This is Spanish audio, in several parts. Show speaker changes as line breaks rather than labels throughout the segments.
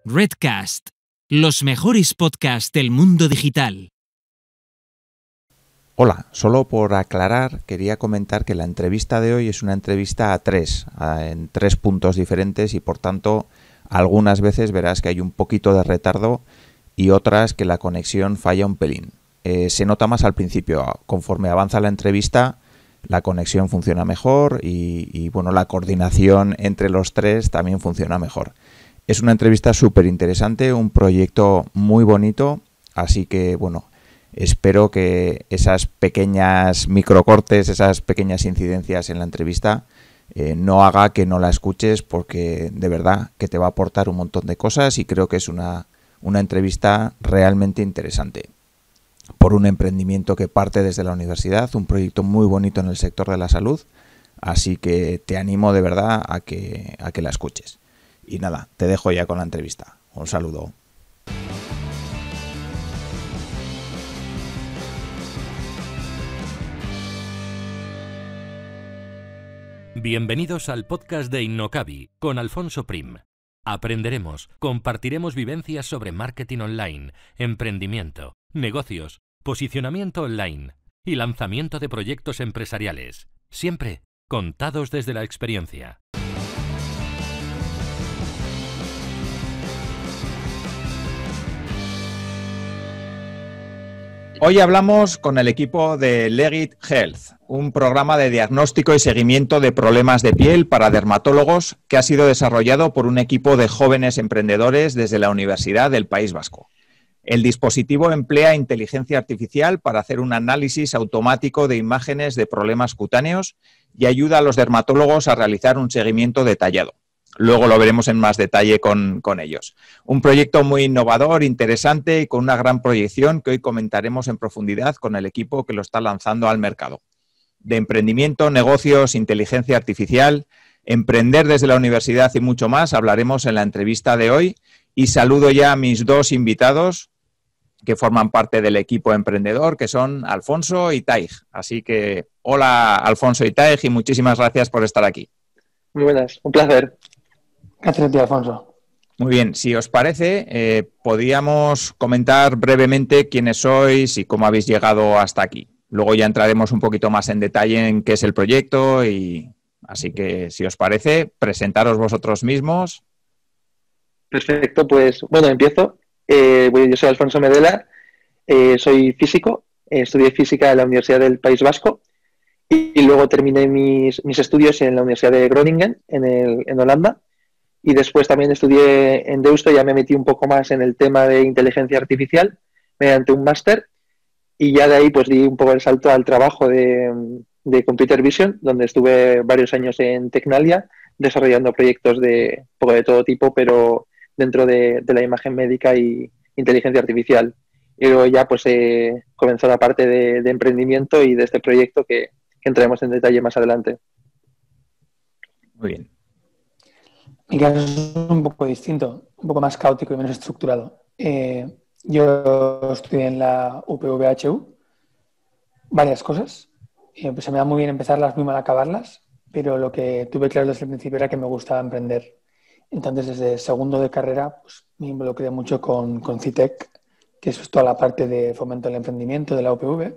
Redcast, los mejores podcasts del mundo digital.
Hola, solo por aclarar, quería comentar que la entrevista de hoy es una entrevista en tres puntos diferentes y por tanto algunas veces verás que hay un poquito de retardo y otras que la conexión falla un pelín. Se nota más al principio, conforme avanza la entrevista la conexión funciona mejor y bueno, la coordinación entre los tres también funciona mejor. Es una entrevista súper interesante, un proyecto muy bonito, así que bueno, espero que esas pequeñas microcortes, esas pequeñas incidencias en la entrevista no haga que no la escuches, porque de verdad que te va a aportar un montón de cosas y creo que es una entrevista realmente interesante. Por un emprendimiento que parte desde la universidad, un proyecto muy bonito en el sector de la salud, así que te animo de verdad a que la escuches. Y nada, te dejo ya con la entrevista. Un saludo.
Bienvenidos al podcast de Innocabi con Alfonso Prim. Aprenderemos, compartiremos vivencias sobre marketing online, emprendimiento, negocios, posicionamiento online y lanzamiento de proyectos empresariales, siempre contados desde la experiencia.
Hoy hablamos con el equipo de Legit Health, un programa de diagnóstico y seguimiento de problemas de piel para dermatólogos que ha sido desarrollado por un equipo de jóvenes emprendedores desde la Universidad del País Vasco. El dispositivo emplea inteligencia artificial para hacer un análisis automático de imágenes de problemas cutáneos y ayuda a los dermatólogos a realizar un seguimiento detallado. Luego lo veremos en más detalle con ellos. Un proyecto muy innovador, interesante y con una gran proyección que hoy comentaremos en profundidad con el equipo que lo está lanzando al mercado. De emprendimiento, negocios, inteligencia artificial, emprender desde la universidad y mucho más hablaremos en la entrevista de hoy. Y saludo ya a mis dos invitados que forman parte del equipo emprendedor, que son Alfonso y Taig. Así que hola Alfonso y Taig y muchísimas gracias por estar aquí.
Muy buenas, un placer.
Gracias a ti, Alfonso.
Muy bien, si os parece, podríamos comentar brevemente quiénes sois y cómo habéis llegado hasta aquí. Luego ya entraremos un poquito más en detalle en qué es el proyecto y así que, si os parece, presentaros vosotros mismos.
Perfecto, pues bueno, empiezo. Yo soy Alfonso Medela, soy físico, estudié física en la Universidad del País Vasco y luego terminé mis estudios en la Universidad de Groningen, en Holanda. Y después también estudié en Deusto, ya me metí un poco más en el tema de inteligencia artificial mediante un máster y ya de ahí pues di un poco el salto al trabajo de Computer Vision, donde estuve varios años en Tecnalia desarrollando proyectos de un poco de todo tipo, pero dentro de la imagen médica y inteligencia artificial. Y luego ya pues comenzó la parte de emprendimiento y de este proyecto que entraremos en detalle más adelante.
Muy bien.
Mi caso es un poco distinto, un poco más caótico y menos estructurado. Yo estudié en la UPVHU varias cosas. Pues se me da muy bien empezarlas, muy mal acabarlas, pero lo que tuve claro desde el principio era que me gustaba emprender. Entonces, desde segundo de carrera, pues me involucré mucho con CITEC, que es toda la parte de fomento del emprendimiento de la UPV,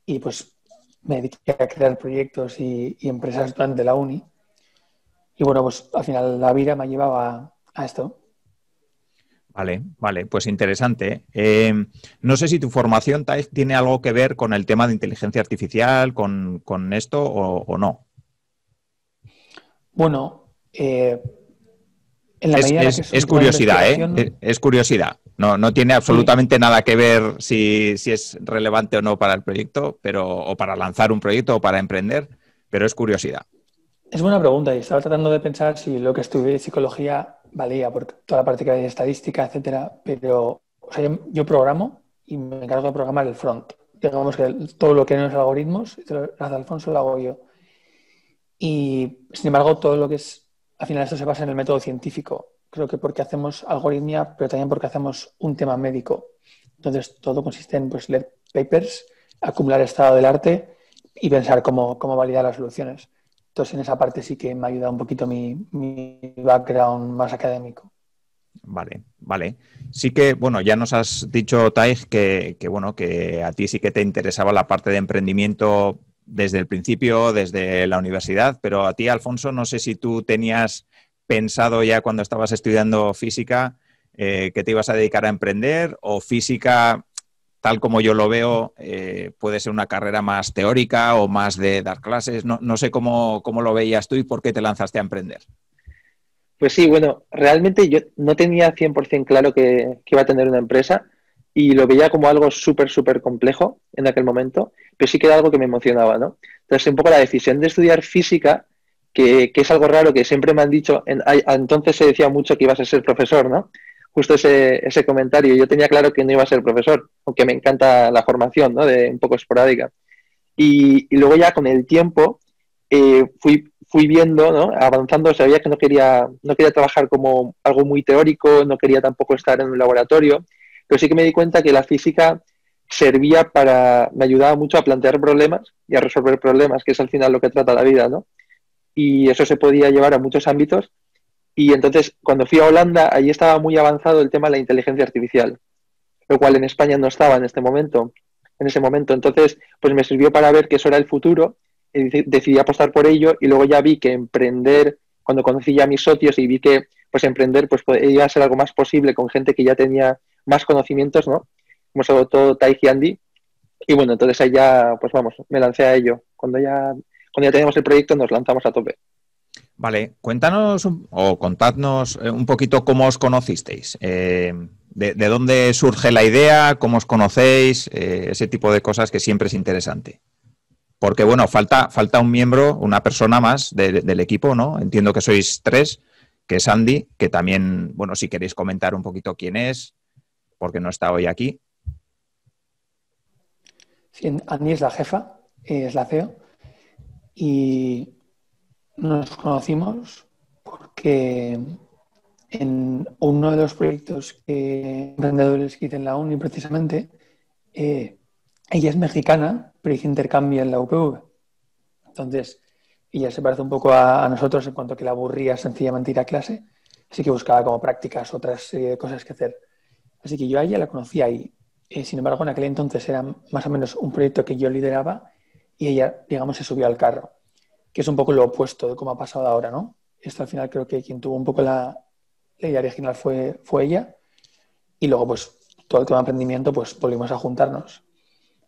y pues me dediqué a crear proyectos y empresas durante la uni. Y bueno, pues al final la vida me ha llevado a esto.
Vale, pues interesante. No sé si tu formación, Taig, tiene algo que ver con el tema de inteligencia artificial, con esto o no.
Bueno, en la medida en la que
es curiosidad, es curiosidad. No tiene absolutamente nada que ver si es relevante o no para el proyecto, o para lanzar un proyecto o para emprender, pero es curiosidad.
Es buena pregunta y estaba tratando de pensar si lo que estudié de psicología valía, porque toda la parte que hay de estadística, etcétera, pero o sea, yo programo y me encargo de programar el front. Digamos que todo lo que no es algoritmos, lo hace Alfonso, lo hago yo. Y sin embargo, todo lo que es, al final esto se basa en el método científico. Creo que porque hacemos algoritmia, pero también porque hacemos un tema médico. Entonces, todo consiste en pues, leer papers, acumular estado del arte y pensar cómo validar las soluciones. Entonces, en esa parte sí que me ha ayudado un poquito mi background más académico.
Vale, vale. Sí que, bueno, ya nos has dicho, Taig, bueno, que a ti sí que te interesaba la parte de emprendimiento desde el principio, desde la universidad, pero a ti, Alfonso, no sé si tú tenías pensado ya cuando estabas estudiando física que te ibas a dedicar a emprender, o física, tal como yo lo veo, puede ser una carrera más teórica o más de dar clases. No sé cómo lo veías tú y por qué te lanzaste a emprender.
Pues sí, bueno, realmente yo no tenía 100% claro que iba a tener una empresa y lo veía como algo súper, súper complejo en aquel momento, pero sí que era algo que me emocionaba, ¿no? Entonces, un poco la decisión de estudiar física, que es algo raro que siempre me han dicho, entonces se decía mucho que ibas a ser profesor, ¿no? Justo ese comentario. Yo tenía claro que no iba a ser profesor, aunque me encanta la formación, ¿no? De un poco esporádica. Y luego ya con el tiempo fui viendo, ¿no? Avanzando, sabía que no quería trabajar como algo muy teórico, no quería tampoco estar en un laboratorio, pero sí que me di cuenta que la física me ayudaba mucho a plantear problemas y a resolver problemas, que es al final lo que trata la vida, ¿no? Y eso se podía llevar a muchos ámbitos. Y entonces, cuando fui a Holanda, allí estaba muy avanzado el tema de la inteligencia artificial, lo cual en España no estaba en ese momento. Entonces, pues me sirvió para ver que eso era el futuro, y decidí apostar por ello y luego ya vi que emprender, cuando conocí ya a mis socios y vi que pues emprender pues podía ser algo más posible con gente que ya tenía más conocimientos, ¿no? Como sobre todo Tai y Andy. Y bueno, entonces ahí ya, pues vamos, me lancé a ello. Cuando ya teníamos el proyecto nos lanzamos a tope.
Vale, cuéntanos o contadnos un poquito cómo os conocisteis. De dónde surge la idea, cómo os conocéis, ese tipo de cosas que siempre es interesante. Porque, bueno, falta un miembro, una persona más del equipo, ¿no? Entiendo que sois 3, que es Andy, que también, bueno, si queréis comentar un poquito quién es, porque no está hoy aquí.
Sí, Andy es la jefa, es la CEO, y nos conocimos porque en uno de los proyectos emprendedores que hice en la uni, precisamente, ella es mexicana, pero hizo intercambio en la UPV. Entonces, ella se parece un poco a nosotros en cuanto a que la aburría sencillamente ir a clase, así que buscaba como prácticas, otras cosas que hacer. Así que yo a ella la conocía ahí. Sin embargo, en aquel entonces era más o menos un proyecto que yo lideraba y ella, digamos, se subió al carro, que es un poco lo opuesto de cómo ha pasado ahora, ¿no? Esto al final creo que quien tuvo un poco la idea original fue ella, y luego pues todo el tema de emprendimiento pues volvimos a juntarnos.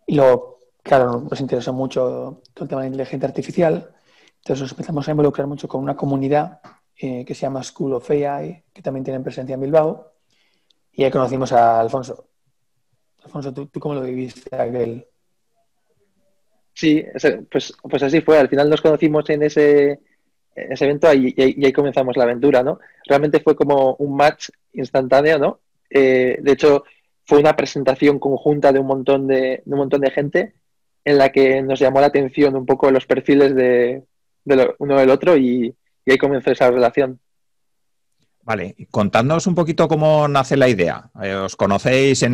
Y luego, claro, nos interesó mucho todo el tema de inteligencia artificial, entonces nos empezamos a involucrar mucho con una comunidad que se llama School of AI, que también tiene presencia en Bilbao, y ahí conocimos a Alfonso. Alfonso, ¿tú cómo lo viviste aquel?
Sí, pues así fue. Al final nos conocimos en ese evento y ahí comenzamos la aventura, ¿no? Realmente fue como un match instantáneo, ¿no? De hecho, fue una presentación conjunta de un montón de gente en la que nos llamó la atención un poco los perfiles de uno del otro y ahí comenzó esa relación.
Vale, contadnos un poquito cómo nace la idea. ¿Os conocéis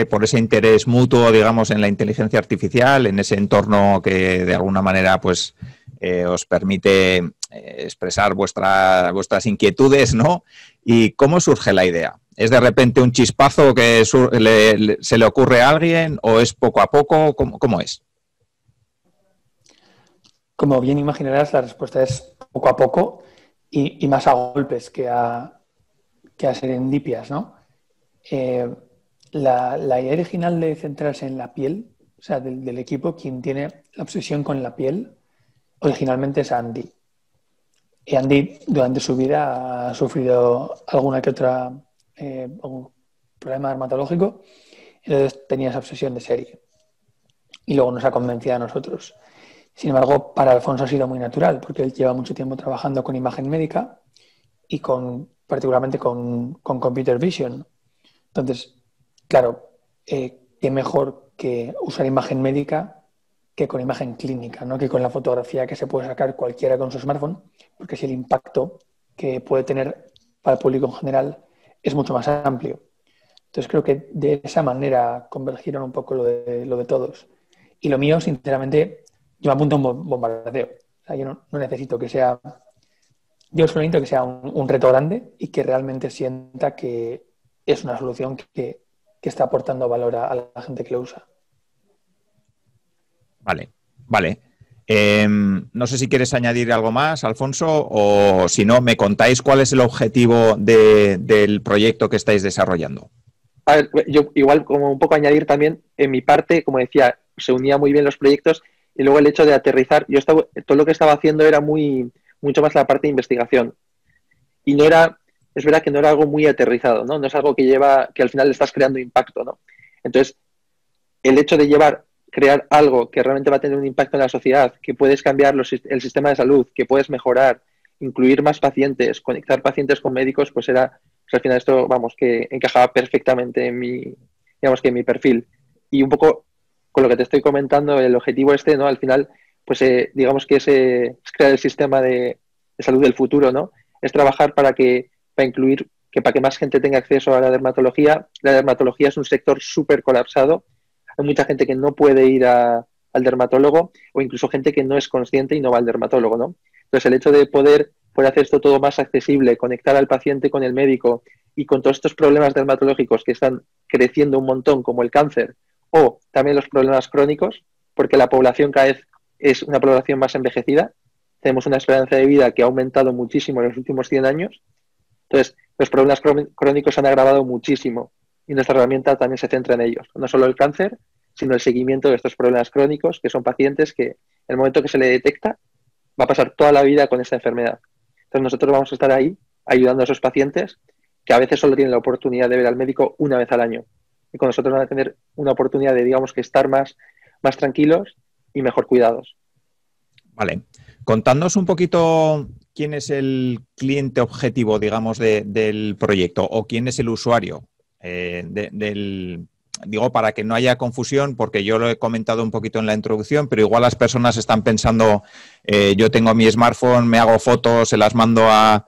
por ese interés mutuo, digamos, en la inteligencia artificial, en ese entorno que de alguna manera pues os permite expresar vuestras inquietudes, ¿no? ¿Y cómo surge la idea? ¿Es de repente un chispazo que se le ocurre a alguien o es poco a poco? ¿Cómo es?
Como bien imaginarás, la respuesta es poco a poco y más a golpes que a serendipias, ¿no? La idea original de centrarse en la piel, o sea, del equipo, quien tiene la obsesión con la piel, originalmente es Andy. Y Andy, durante su vida, ha sufrido alguna que otra algún problema dermatológico, entonces tenía esa obsesión de serie. Y luego nos ha convencido a nosotros. Sin embargo, para Alfonso ha sido muy natural, porque él lleva mucho tiempo trabajando con imagen médica y particularmente con computer vision. Entonces, claro, qué mejor que usar imagen médica que con imagen clínica, ¿no? Que con la fotografía que se puede sacar cualquiera con su smartphone, porque si el impacto que puede tener para el público en general es mucho más amplio. Entonces creo que de esa manera convergieron un poco lo de todos. Y lo mío, sinceramente, yo me apunto a un bombardeo. O sea, yo no necesito que sea yo solamente que sea un reto grande y que realmente sienta que es una solución que está aportando valor a la gente que lo usa.
Vale, vale. No sé si quieres añadir algo más, Alfonso, o si no, me contáis cuál es el objetivo del proyecto que estáis desarrollando.
A ver, yo igual como un poco añadir también, en mi parte, como decía, se unía muy bien los proyectos y luego el hecho de aterrizar, todo lo que estaba haciendo era mucho más la parte de investigación. Y no era, es verdad que no era algo muy aterrizado, ¿no? No es algo que al final le estás creando impacto, ¿no? Entonces, el hecho de crear algo que realmente va a tener un impacto en la sociedad, que puedes cambiar el sistema de salud, que puedes mejorar, incluir más pacientes, conectar pacientes con médicos, pues al final esto, vamos, que encajaba perfectamente en mi perfil. Y un poco con lo que te estoy comentando, el objetivo ¿no? Al final, pues digamos que es crear el sistema de salud del futuro, ¿no? Es trabajar para incluir, para que más gente tenga acceso a la dermatología. La dermatología es un sector súper colapsado. Hay mucha gente que no puede ir al dermatólogo o incluso gente que no es consciente y no va al dermatólogo, ¿no? Entonces, el hecho de poder hacer esto todo más accesible, conectar al paciente con el médico y con todos estos problemas dermatológicos que están creciendo un montón, como el cáncer, o también los problemas crónicos, porque la población cada vez es una población más envejecida. Tenemos una esperanza de vida que ha aumentado muchísimo en los últimos 100 años. Entonces, los problemas crónicos se han agravado muchísimo y nuestra herramienta también se centra en ellos. No solo el cáncer, sino el seguimiento de estos problemas crónicos, que son pacientes que en el momento que se le detecta va a pasar toda la vida con esta enfermedad. Entonces, nosotros vamos a estar ahí ayudando a esos pacientes que a veces solo tienen la oportunidad de ver al médico una vez al año. Y con nosotros van a tener una oportunidad de, digamos, que estar más tranquilos y mejor cuidados.
Vale. Contadnos un poquito quién es el cliente objetivo, digamos, del proyecto o quién es el usuario digo, para que no haya confusión, porque yo lo he comentado un poquito en la introducción, pero igual las personas están pensando, yo tengo mi smartphone, me hago fotos, se las mando a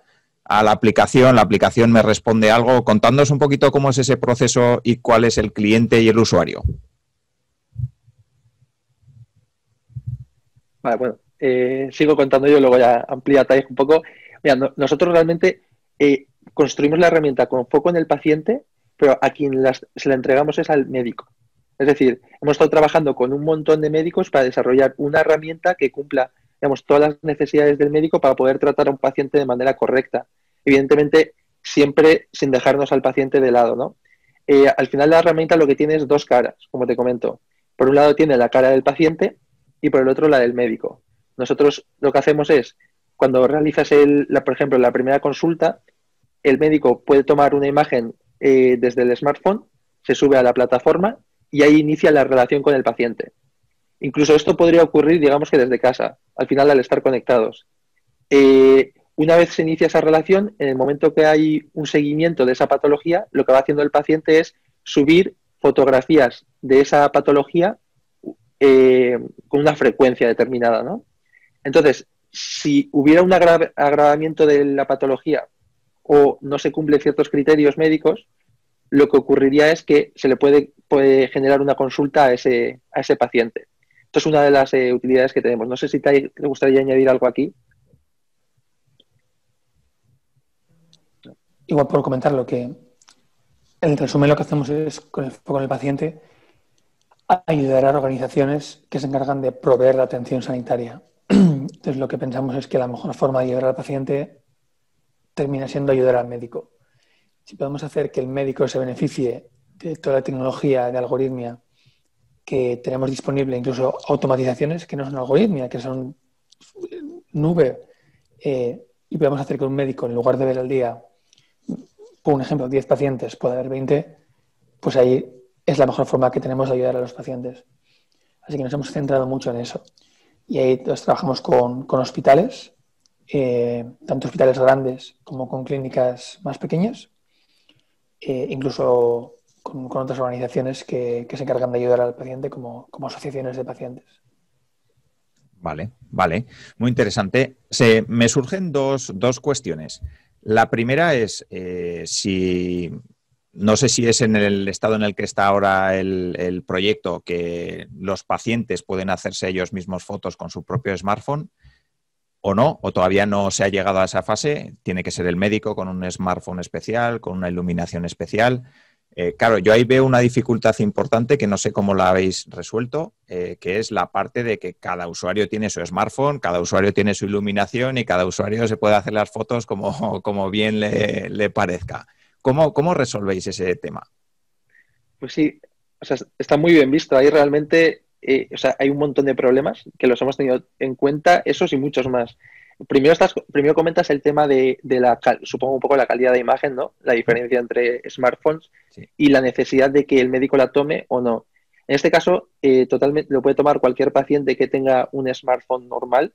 la aplicación me responde algo. Contadnos un poquito cómo es ese proceso y cuál es el cliente y el usuario.
Vale, bueno, sigo contando yo, luego ya amplía tal un poco. Mira, nosotros realmente construimos la herramienta con foco en el paciente, pero a quien se la entregamos es al médico. Es decir, hemos estado trabajando con un montón de médicos para desarrollar una herramienta que cumpla, digamos, todas las necesidades del médico para poder tratar a un paciente de manera correcta. Evidentemente, siempre sin dejarnos al paciente de lado, ¿no? Al final la herramienta lo que tiene es dos caras, como te comento. Por un lado tiene la cara del paciente y por el otro la del médico. Nosotros lo que hacemos es, cuando realizas, por ejemplo, la primera consulta, el médico puede tomar una imagen desde el smartphone, se sube a la plataforma y ahí inicia la relación con el paciente. Incluso esto podría ocurrir, digamos que desde casa, al final al estar conectados. Una vez se inicia esa relación, en el momento que hay un seguimiento de esa patología, lo que va haciendo el paciente es subir fotografías de esa patología con una frecuencia determinada, ¿no? Entonces, si hubiera un agravamiento de la patología o no se cumplen ciertos criterios médicos, lo que ocurriría es que se le puede generar una consulta a ese paciente. Esto es una de las utilidades que tenemos. No sé si te gustaría añadir algo aquí.
Igual por comentar en resumen lo que hacemos es, con el paciente, ayudar a organizaciones que se encargan de proveer la atención sanitaria. Entonces lo que pensamos es que la mejor forma de ayudar al paciente termina siendo ayudar al médico. Si podemos hacer que el médico se beneficie de toda la tecnología de algoritmia que tenemos disponible, incluso automatizaciones que no son algoritmia, que son nube, y podemos hacer que un médico, en lugar de ver al día, por un ejemplo, 10 pacientes, pueda ver 20, pues ahí es la mejor forma que tenemos de ayudar a los pacientes. Así que nos hemos centrado mucho en eso. Y ahí trabajamos con hospitales, tanto hospitales grandes como con clínicas más pequeñas, incluso con otras organizaciones que se encargan de ayudar al paciente como asociaciones de pacientes.
Vale, vale. Muy interesante. Me surgen dos cuestiones. La primera es no sé si es en el estado en el que está ahora el proyecto, que los pacientes pueden hacerse ellos mismos fotos con su propio smartphone. o no, o todavía no se ha llegado a esa fase. Tiene que ser el médico con un smartphone especial, con una iluminación especial. Claro, yo ahí veo una dificultad importante que no sé cómo la habéis resuelto, que es la parte de que cada usuario tiene su smartphone, cada usuario tiene su iluminación y cada usuario se puede hacer las fotos como bien le parezca. ¿Cómo resolvéis ese tema?
Pues sí, o sea, está muy bien visto. Ahí realmente, o sea, hay un montón de problemas que los hemos tenido en cuenta, esos y muchos más. Primero comentas el tema de supongo un poco la calidad de imagen, ¿no? La diferencia entre smartphones
Sí.
y la necesidad de que el médico la tome o no. En este caso, totalmente lo puede tomar cualquier paciente que tenga un smartphone normal.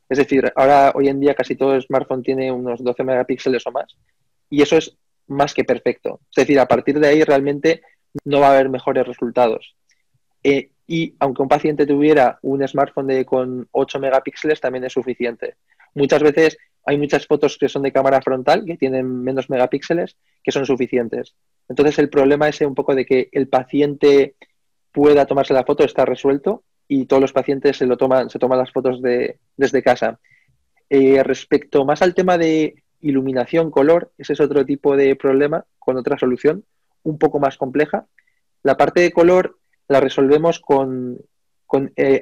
Es decir, hoy en día casi todo smartphone tiene unos 12 megapíxeles o más. Y eso es más que perfecto. Es decir, a partir de ahí realmente no va a haber mejores resultados. Y aunque un paciente tuviera un smartphone con 8 megapíxeles, también es suficiente. Muchas veces hay muchas fotos que son de cámara frontal, que tienen menos megapíxeles, que son suficientes. Entonces el problema es un poco de que el paciente pueda tomarse la foto, está resuelto, y todos los pacientes se toman las fotos desde casa. Respecto más al tema de iluminación, color, ese es otro tipo de problema con otra solución un poco más compleja. La parte de color la resolvemos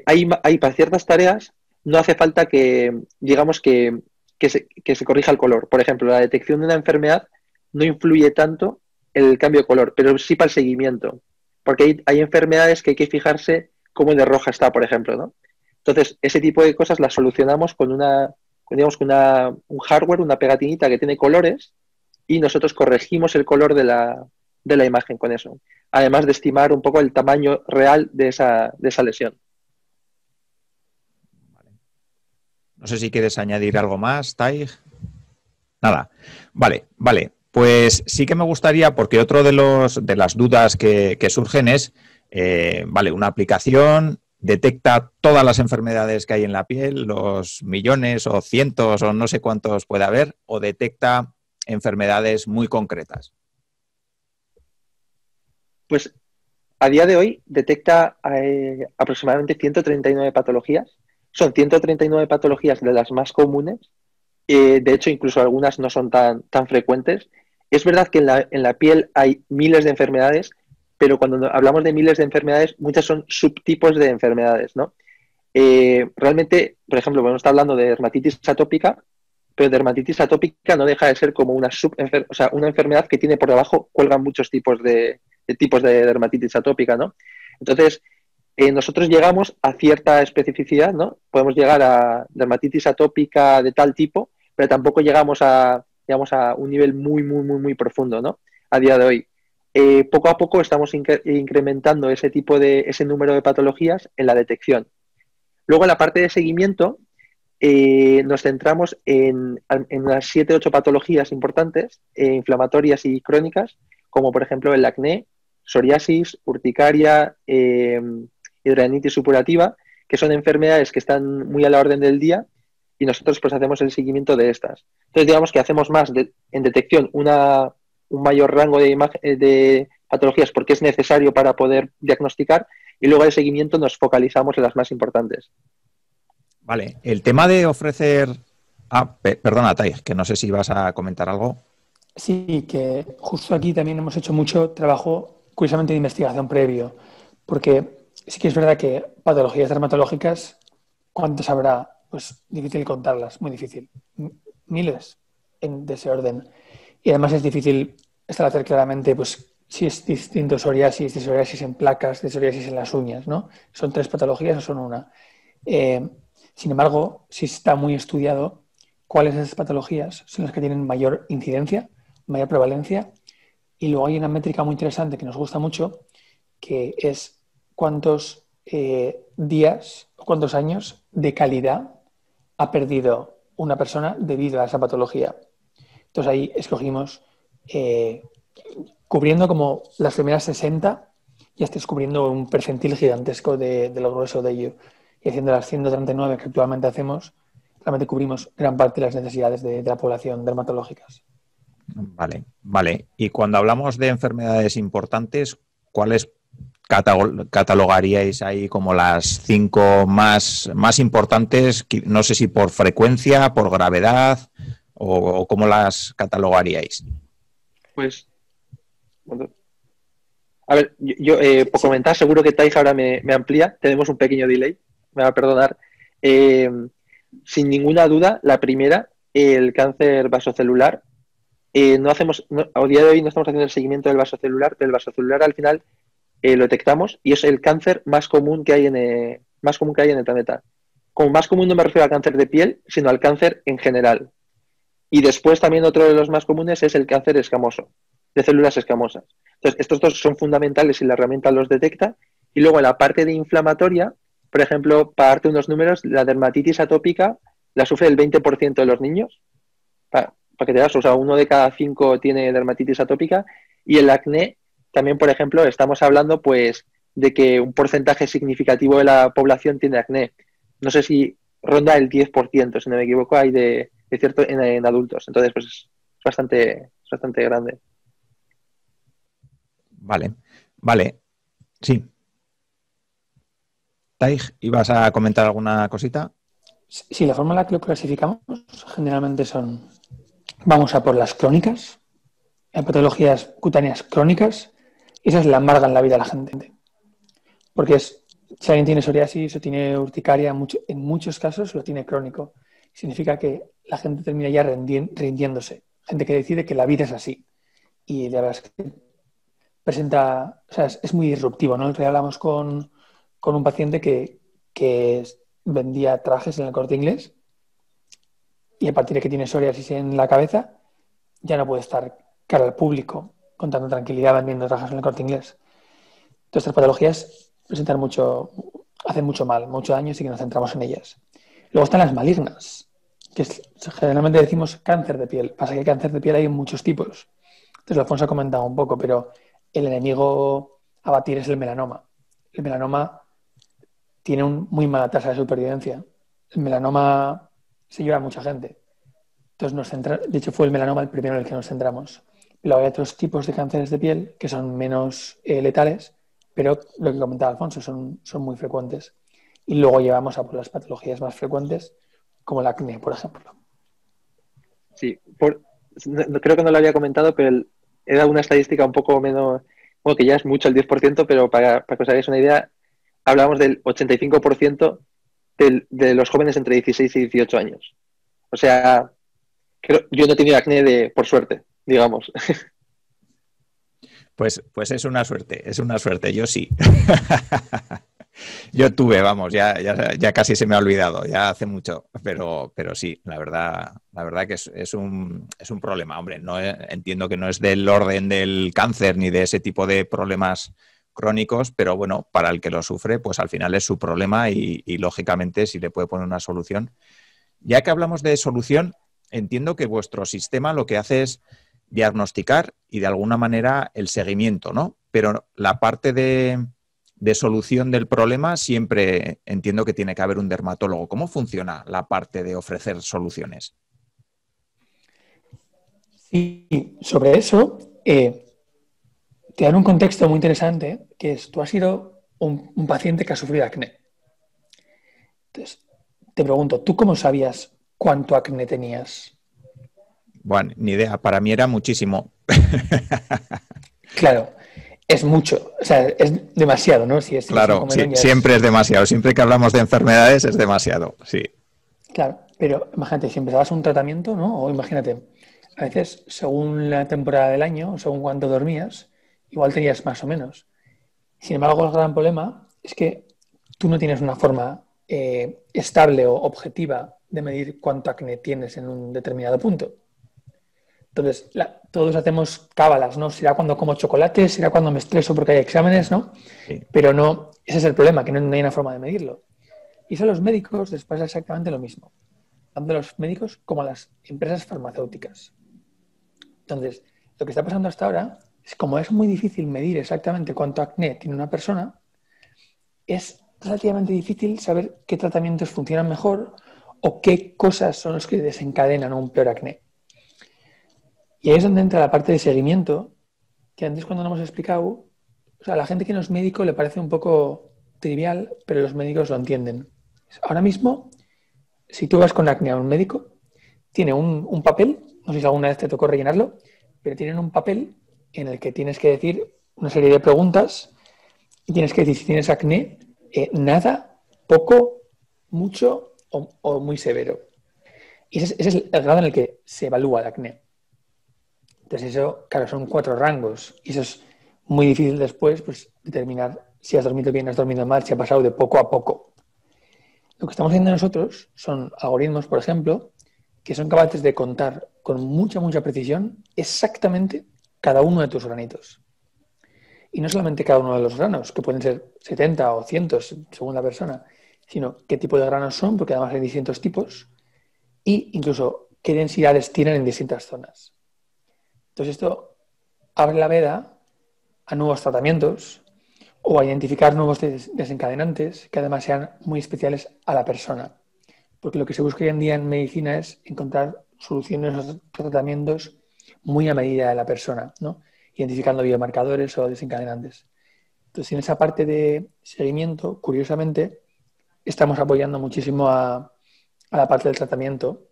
hay para ciertas tareas no hace falta que, digamos, que se corrija el color. Por ejemplo, la detección de una enfermedad no influye tanto el cambio de color, pero sí para el seguimiento. Porque hay enfermedades que hay que fijarse cómo de roja está, por ejemplo, ¿no? Entonces, ese tipo de cosas las solucionamos con un hardware, una pegatinita que tiene colores, y nosotros corregimos el color de la imagen con eso. Además de estimar un poco el tamaño real de esa lesión.
No sé si quieres añadir algo más, Tai. Nada. Vale. Pues sí que me gustaría, porque otro de las dudas que surgen es, vale, una aplicación detecta todas las enfermedades que hay en la piel, los millones o cientos o no sé cuántos puede haber, o detecta enfermedades muy concretas.
Pues a día de hoy detecta aproximadamente 139 patologías. Son 139 patologías de las más comunes. De hecho, incluso algunas no son tan frecuentes. Es verdad que en la piel hay miles de enfermedades, pero cuando hablamos de miles de enfermedades, muchas son subtipos de enfermedades, ¿no? Realmente, por ejemplo, bueno, está hablando de dermatitis atópica, pero dermatitis atópica no deja de ser como una una enfermedad que tiene por debajo, cuelgan muchos tipos de dermatitis atópica, ¿no? Entonces, nosotros llegamos a cierta especificidad, ¿no? Podemos llegar a dermatitis atópica de tal tipo, pero tampoco llegamos a un nivel muy, muy, muy, muy profundo, ¿no? A día de hoy. Poco a poco estamos incrementando ese número de patologías en la detección. Luego, en la parte de seguimiento, nos centramos en unas 7 o 8 patologías importantes, inflamatorias y crónicas, como por ejemplo el acné, psoriasis, urticaria, hidradenitis supurativa, que son enfermedades que están muy a la orden del día y nosotros pues hacemos el seguimiento de estas. Entonces digamos que hacemos más en detección un mayor rango de patologías porque es necesario para poder diagnosticar y luego de seguimiento nos focalizamos en las más importantes.
Vale, el tema de ofrecer... perdona, Tai, que no sé si vas a comentar algo.
Sí, que justo aquí también hemos hecho mucho trabajo, curiosamente, de investigación previo, porque sí que es verdad que patologías dermatológicas, ¿cuántas habrá? Pues difícil contarlas, muy difícil. Miles de ese orden. Y además es difícil establecer claramente pues, si es distinto psoriasis, de psoriasis en placas, de psoriasis en las uñas, ¿no? ¿Son 3 patologías o son una? Sin embargo, sí está muy estudiado cuáles de esas patologías son las que tienen mayor incidencia, mayor prevalencia, y luego hay una métrica muy interesante que nos gusta mucho, que es cuántos días o cuántos años de calidad ha perdido una persona debido a esa patología. Entonces ahí escogimos, cubriendo como las primeras 60, ya estás cubriendo un percentil gigantesco de lo grueso de ello. Y haciendo las 139 que actualmente hacemos, realmente cubrimos gran parte de las necesidades de la población dermatológicas.
Vale. Y cuando hablamos de enfermedades importantes, ¿cuáles catalogaríais ahí como las 5 más importantes? No sé si por frecuencia, por gravedad, o cómo las catalogaríais.
Pues, bueno, a ver, yo por comentar, seguro que Thais ahora me amplía. Tenemos un pequeño delay, me va a perdonar. Sin ninguna duda, la primera, el cáncer vasocelular. A día de hoy no estamos haciendo el seguimiento del vasocelular, pero el vasocelular al final lo detectamos y es el cáncer más común que hay en el planeta. Como más común no me refiero al cáncer de piel, sino al cáncer en general. Y después también otro de los más comunes es el cáncer escamoso, de células escamosas. Entonces, estos dos son fundamentales y la herramienta los detecta. Y luego en la parte de inflamatoria, por ejemplo, para darte unos números, la dermatitis atópica la sufre el 20% de los niños. Para que te das, o sea, 1 de cada 5 tiene dermatitis atópica. Y el acné, también, por ejemplo, estamos hablando pues de que un porcentaje significativo de la población tiene acné. No sé si ronda el 10%, si no me equivoco, hay de cierto en adultos. Entonces, pues es bastante grande.
Vale. Sí. Taig, ¿ibas a comentar alguna cosita?
Sí, la forma en la que lo clasificamos generalmente vamos a por las crónicas, patologías cutáneas crónicas, y esas le amargan la vida a la gente. Porque si alguien tiene psoriasis o tiene urticaria, en muchos casos lo tiene crónico. Significa que la gente termina ya rindiéndose. Gente que decide que la vida es así. Y la verdad es que presenta, o sea, es muy disruptivo, ¿no? El otro día hablamos con un paciente que vendía trajes en el Corte Inglés y a partir de que tiene psoriasis en la cabeza ya no puede estar cara al público con tanta tranquilidad vendiendo trajes en el Corte Inglés. Entonces, estas patologías hacen mucho mal, mucho daño, así que nos centramos en ellas. Luego están las malignas, que generalmente decimos cáncer de piel. Pasa que cáncer de piel hay muchos tipos. Entonces, Alfonso ha comentado un poco, pero el enemigo a batir es el melanoma. El melanoma tiene una muy mala tasa de supervivencia. El melanoma se lleva a mucha gente. Entonces, de hecho, fue el melanoma el primero en el que nos centramos. Luego hay otros tipos de cánceres de piel que son menos letales, pero lo que comentaba Alfonso, son muy frecuentes. Y luego llevamos a por las patologías más frecuentes, como el acné, por ejemplo.
Sí, creo que no lo había comentado, pero he dado una estadística un poco menos, bueno, que ya es mucho el 10%, pero para que os hagáis una idea, hablamos del 85% de los jóvenes entre 16 y 18 años. O sea, yo no he tenido acné por suerte, digamos.
Pues es una suerte, yo sí. Yo tuve, vamos, ya casi se me ha olvidado, ya hace mucho, pero sí, la verdad que es un problema. Hombre, no entiendo que no es del orden del cáncer ni de ese tipo de problemas crónicos, pero bueno, para el que lo sufre, pues al final es su problema y lógicamente si le puede poner una solución. Ya que hablamos de solución, entiendo que vuestro sistema lo que hace es diagnosticar y de alguna manera el seguimiento, ¿no? Pero la parte de solución del problema siempre entiendo que tiene que haber un dermatólogo. ¿Cómo funciona la parte de ofrecer soluciones?
Sí, sobre eso te dan un contexto muy interesante, que es, tú has sido un paciente que ha sufrido acné. Entonces, te pregunto, ¿tú cómo sabías cuánto acné tenías?
Bueno, ni idea. Para mí era muchísimo.
Claro, es mucho. O sea, es demasiado, ¿no?
Claro, sí, siempre es demasiado. Siempre que hablamos de enfermedades es demasiado, sí.
Claro, pero imagínate, si empezabas un tratamiento, ¿no? O imagínate, a veces, según la temporada del año, o según cuánto dormías, igual tenías más o menos. Sin embargo, el gran problema es que tú no tienes una forma estable o objetiva de medir cuánto acné tienes en un determinado punto. Entonces, todos hacemos cábalas, ¿no? Será cuando como chocolate, será cuando me estreso porque hay exámenes, ¿no? Sí. Pero no, ese es el problema, que no hay una forma de medirlo. Y eso a los médicos les pasa exactamente lo mismo, tanto a los médicos como a las empresas farmacéuticas. Entonces, lo que está pasando hasta ahora es, como es muy difícil medir exactamente cuánto acné tiene una persona, es relativamente difícil saber qué tratamientos funcionan mejor o qué cosas son los que desencadenan un peor acné. Y ahí es donde entra la parte de seguimiento, que antes cuando no hemos explicado, o sea, a la gente que no es médico le parece un poco trivial, pero los médicos lo entienden. Ahora mismo, si tú vas con acné a un médico, tiene un papel, no sé si alguna vez te tocó rellenarlo, pero tienen un papel en el que tienes que decir una serie de preguntas y tienes que decir si tienes acné, nada, poco, mucho o muy severo. Y ese es el grado en el que se evalúa el acné. Entonces eso, claro, son 4 rangos y eso es muy difícil después pues, determinar si has dormido bien, has dormido mal, si ha pasado de poco a poco. Lo que estamos haciendo nosotros son algoritmos, por ejemplo, que son capaces de contar con mucha, mucha precisión exactamente cada uno de tus granitos. Y no solamente cada uno de los granos, que pueden ser 70 o cientos según la persona, sino qué tipo de granos son, porque además hay distintos tipos, e incluso qué densidades tienen en distintas zonas. Entonces esto abre la veda a nuevos tratamientos o a identificar nuevos desencadenantes que además sean muy especiales a la persona. Porque lo que se busca hoy en día en medicina es encontrar soluciones a tratamientos muy a medida de la persona, ¿no? Identificando biomarcadores o desencadenantes. Entonces, en esa parte de seguimiento, curiosamente, estamos apoyando muchísimo a la parte del tratamiento,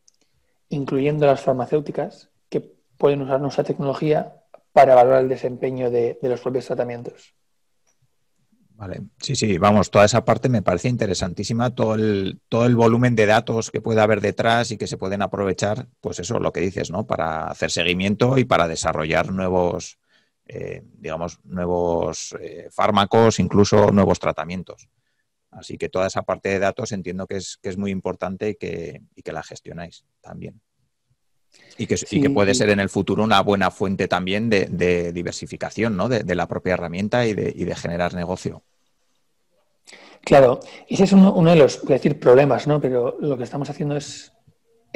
incluyendo las farmacéuticas, que pueden usar nuestra tecnología para evaluar el desempeño de los propios tratamientos.
Vale, sí, vamos, toda esa parte me parece interesantísima, todo el volumen de datos que puede haber detrás y que se pueden aprovechar, pues eso, lo que dices, ¿no? Para hacer seguimiento y para desarrollar nuevos, nuevos fármacos, incluso nuevos tratamientos. Así que toda esa parte de datos entiendo que es muy importante y que la gestionáis también. Y que puede ser en el futuro una buena fuente también de diversificación, ¿no? De la propia herramienta y de generar negocio.
Claro, ese es uno de los, voy a decir, problemas, ¿no? Pero lo que estamos haciendo es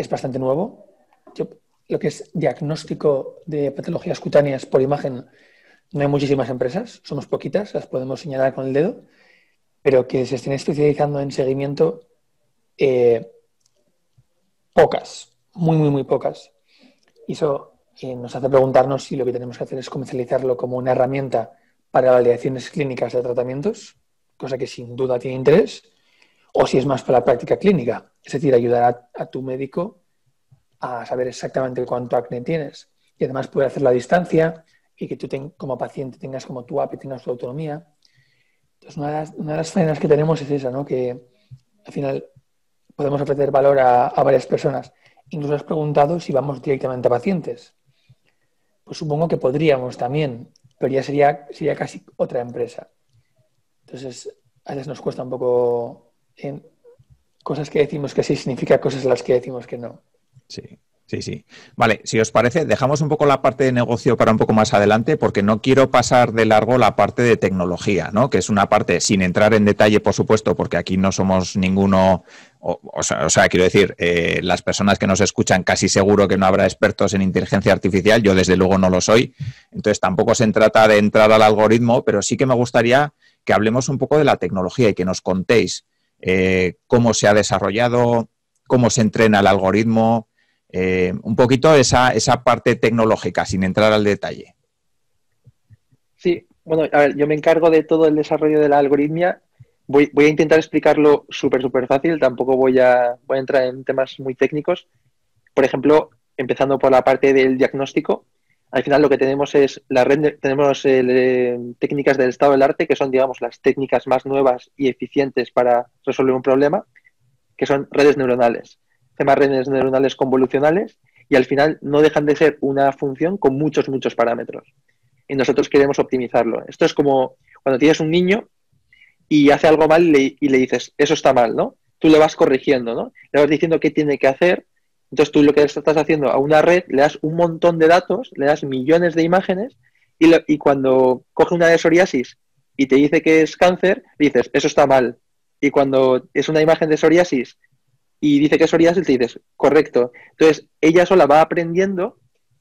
bastante nuevo. Lo que es diagnóstico de patologías cutáneas por imagen, no hay muchísimas empresas, somos poquitas, las podemos señalar con el dedo, pero que se estén especializando en seguimiento, pocas, muy, muy, muy pocas. Y eso nos hace preguntarnos si lo que tenemos que hacer es comercializarlo como una herramienta para validaciones clínicas de tratamientos, cosa que sin duda tiene interés, o si es más para la práctica clínica, es decir, ayudar a tu médico a saber exactamente cuánto acné tienes y además poder hacerlo a distancia y que tú como paciente tengas como tu app y tengas tu autonomía. Entonces, una de las faenas que tenemos es esa, ¿no? Que al final podemos ofrecer valor a varias personas. Incluso has preguntado si vamos directamente a pacientes. Pues supongo que podríamos también, pero ya sería casi otra empresa. Entonces, a veces nos cuesta un poco en cosas que decimos que sí significa cosas a las que decimos que no.
Sí. Vale, si os parece, dejamos un poco la parte de negocio para un poco más adelante, porque no quiero pasar de largo la parte de tecnología, ¿no? Que es una parte, sin entrar en detalle, por supuesto, porque aquí no somos ninguno, o sea, quiero decir, las personas que nos escuchan casi seguro que no habrá expertos en inteligencia artificial, yo desde luego no lo soy, entonces tampoco se trata de entrar al algoritmo, pero sí que me gustaría que hablemos un poco de la tecnología y que nos contéis cómo se ha desarrollado, cómo se entrena el algoritmo. Un poquito esa parte tecnológica, sin entrar al detalle.
Sí, bueno, a ver, yo me encargo de todo el desarrollo de la algoritmia. Voy a intentar explicarlo súper fácil, tampoco voy a entrar en temas muy técnicos. Por ejemplo, empezando por la parte del diagnóstico, al final lo que tenemos es tenemos técnicas del estado del arte, que son, digamos, las técnicas más nuevas y eficientes para resolver un problema, que son redes neuronales. Más redes neuronales convolucionales y al final no dejan de ser una función con muchos parámetros. Y nosotros queremos optimizarlo. Esto es como cuando tienes un niño y hace algo mal y le dices, eso está mal, ¿no? Tú le vas corrigiendo, ¿no? Le vas diciendo qué tiene que hacer. Entonces tú lo que estás haciendo a una red, le das un montón de datos, le das millones de imágenes y cuando coge una de psoriasis y te dice que es cáncer, dices, eso está mal. Y cuando es una imagen de psoriasis y dice que es psoriasis, te dices, correcto. Entonces, ella sola va aprendiendo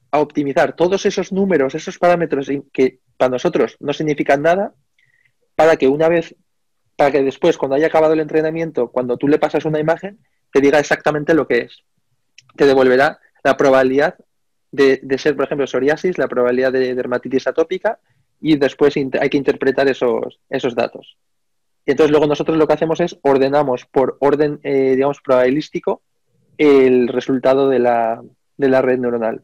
a optimizar todos esos números, esos parámetros que para nosotros no significan nada, para que después, cuando haya acabado el entrenamiento, cuando tú le pasas una imagen, te diga exactamente lo que es. Te devolverá la probabilidad de ser, por ejemplo, psoriasis, la probabilidad de dermatitis atópica y después hay que interpretar esos datos. Y entonces luego nosotros lo que hacemos es ordenamos por orden, digamos, probabilístico el resultado de la red neuronal.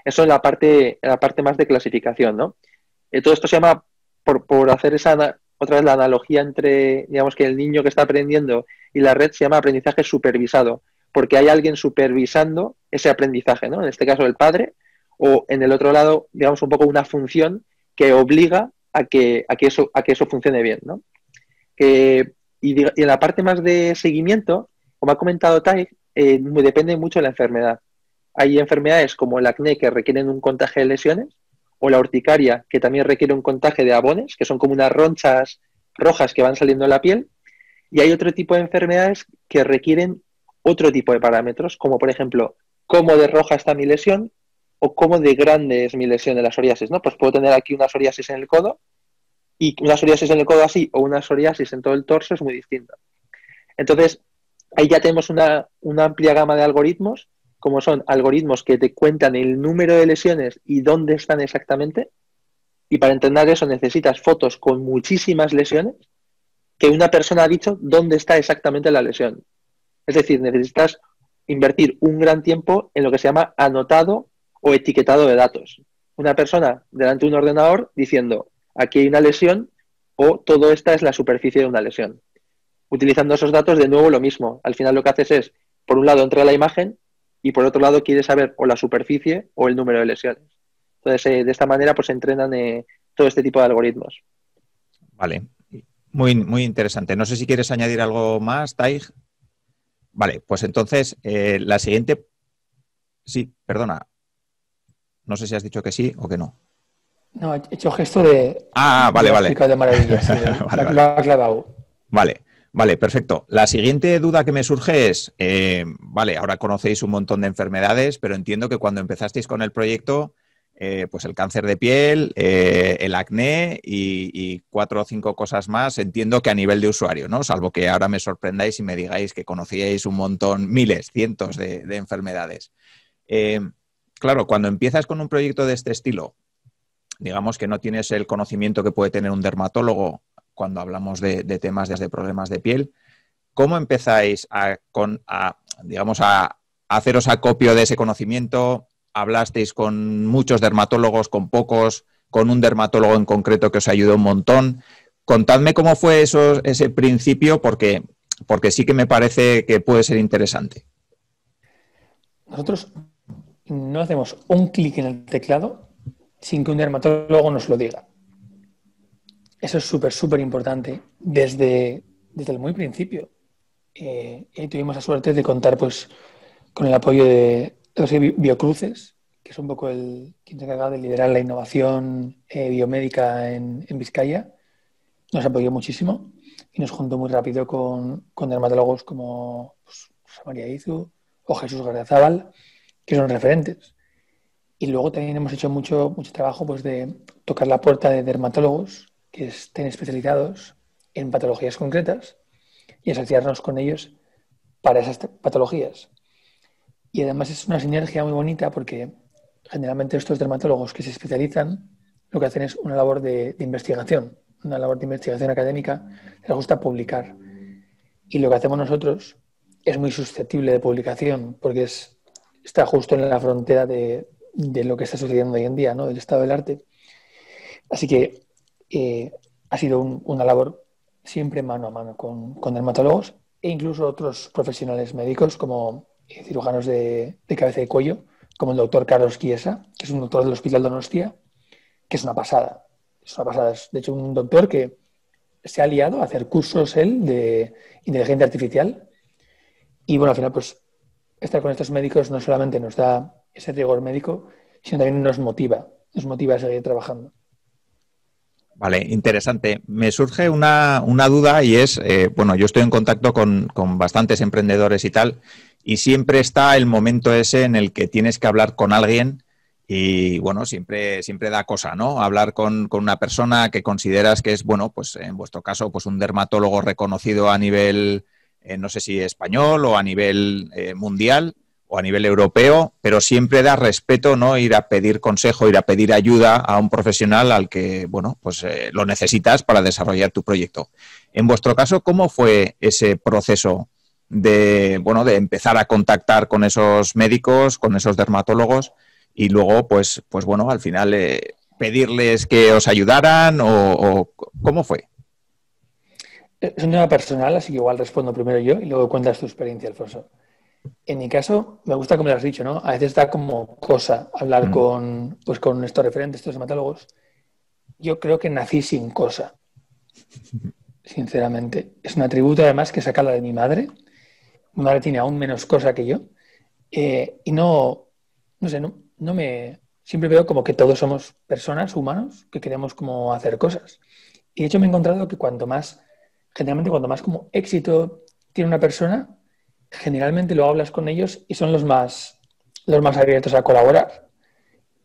Eso en la parte más de clasificación, ¿no? Todo esto se llama, por hacer otra vez la analogía entre, digamos, que el niño que está aprendiendo y la red, se llama aprendizaje supervisado, porque hay alguien supervisando ese aprendizaje, ¿no? En este caso el padre, o en el otro lado, digamos, un poco una función que obliga a que eso funcione bien, ¿no? Y en la parte más de seguimiento, como ha comentado Tai, depende mucho de la enfermedad. Hay enfermedades como el acné que requieren un contaje de lesiones, o la urticaria que también requiere un contaje de abones, que son como unas ronchas rojas que van saliendo de la piel, y hay otro tipo de enfermedades que requieren otro tipo de parámetros, como por ejemplo, cómo de roja está mi lesión o cómo de grande es mi lesión de la psoriasis, ¿no? Pues puedo tener aquí una psoriasis en el codo, y una psoriasis en el codo así o una psoriasis en todo el torso es muy distinta. Entonces, ahí ya tenemos una amplia gama de algoritmos, como son algoritmos que te cuentan el número de lesiones y dónde están exactamente, y para entender eso necesitas fotos con muchísimas lesiones que una persona ha dicho dónde está exactamente la lesión. Es decir, necesitas invertir un gran tiempo en lo que se llama anotado o etiquetado de datos. Una persona delante de un ordenador diciendo aquí hay una lesión o todo esta es la superficie de una lesión. Utilizando esos datos, de nuevo lo mismo. Al final lo que haces es, por un lado entra la imagen y por otro lado quieres saber o la superficie o el número de lesiones. Entonces, de esta manera pues se entrenan todo este tipo de algoritmos.
Vale, muy, muy interesante. No sé si quieres añadir algo más, Tai. Vale, pues entonces la siguiente... Sí, perdona. No sé si has dicho que sí o que no.
No, he hecho gesto de...
Vale, vale.
De maravilla, sí,
vale.
Lo ha clavado.
Vale, perfecto. La siguiente duda que me surge es, vale, ahora conocéis un montón de enfermedades, pero entiendo que cuando empezasteis con el proyecto, pues el cáncer de piel, el acné y 4 o 5 cosas más, entiendo que a nivel de usuario, ¿no? Salvo que ahora me sorprendáis y me digáis que conocíais un montón, miles, cientos de enfermedades. Claro, cuando empiezas con un proyecto de este estilo, digamos que no tienes el conocimiento que puede tener un dermatólogo cuando hablamos de temas desde problemas de piel. ¿Cómo empezáis a haceros acopio de ese conocimiento? ¿Hablasteis con muchos dermatólogos, con pocos, con un dermatólogo en concreto que os ayudó un montón? Contadme cómo fue ese principio, porque sí que me parece que puede ser interesante.
Nosotros no hacemos un clic en el teclado sin que un dermatólogo nos lo diga. Eso es súper importante desde el muy principio. Y tuvimos la suerte de contar pues, con el apoyo de José Biocruces, que es un poco quien se encarga de liderar la innovación biomédica en Vizcaya. Nos apoyó muchísimo y nos juntó muy rápido con dermatólogos como pues, Rosa María Izu o Jesús Gardiazabal, que son referentes. Y luego también hemos hecho mucho trabajo pues, de tocar la puerta de dermatólogos que estén especializados en patologías concretas y asociarnos con ellos para esas patologías. Y además es una sinergia muy bonita porque generalmente estos dermatólogos que se especializan lo que hacen es una labor de investigación, una labor de investigación académica, les gusta publicar. Y lo que hacemos nosotros es muy susceptible de publicación porque está justo en la frontera de lo que está sucediendo hoy en día, ¿no? Del estado del arte. Así que ha sido una labor siempre mano a mano con dermatólogos e incluso otros profesionales médicos como cirujanos de cabeza y cuello, como el doctor Carlos Chiesa, que es un doctor del Hospital Donostia, que es una pasada. Es una pasada. Es, de hecho, un doctor que se ha liado a hacer cursos él de inteligencia artificial y, bueno, al final, pues, estar con estos médicos no solamente nos da ese rigor médico, sino también nos motiva a seguir trabajando.
Vale, interesante. Me surge una duda y es, bueno, yo estoy en contacto con bastantes emprendedores y tal, y siempre está el momento ese en el que tienes que hablar con alguien y, bueno, siempre da cosa, ¿no? Hablar con una persona que consideras que es, bueno, pues en vuestro caso, pues un dermatólogo reconocido a nivel, no sé si español o a nivel mundial, o a nivel europeo, pero siempre da respeto, ¿no? Ir a pedir consejo, ir a pedir ayuda a un profesional al que, bueno, pues lo necesitas para desarrollar tu proyecto. En vuestro caso, ¿cómo fue ese proceso de, bueno, de empezar a contactar con esos médicos, con esos dermatólogos y luego, pues bueno, al final pedirles que os ayudaran o cómo fue?
Es un tema personal, así que igual respondo primero yo y luego cuentas tu experiencia, Alfonso. En mi caso, me gusta como lo has dicho, ¿no? A veces da como cosa hablar con estos referentes, estos hematólogos. Yo creo que nací sin cosa, sinceramente. Es un atributo además que saca la de mi madre. Mi madre tiene aún menos cosa que yo. Y no sé, no me... Siempre veo como que todos somos personas, humanos, que queremos como hacer cosas. Y de hecho me he encontrado que generalmente cuanto más como éxito tiene una persona, generalmente luego hablas con ellos y son los más abiertos a colaborar.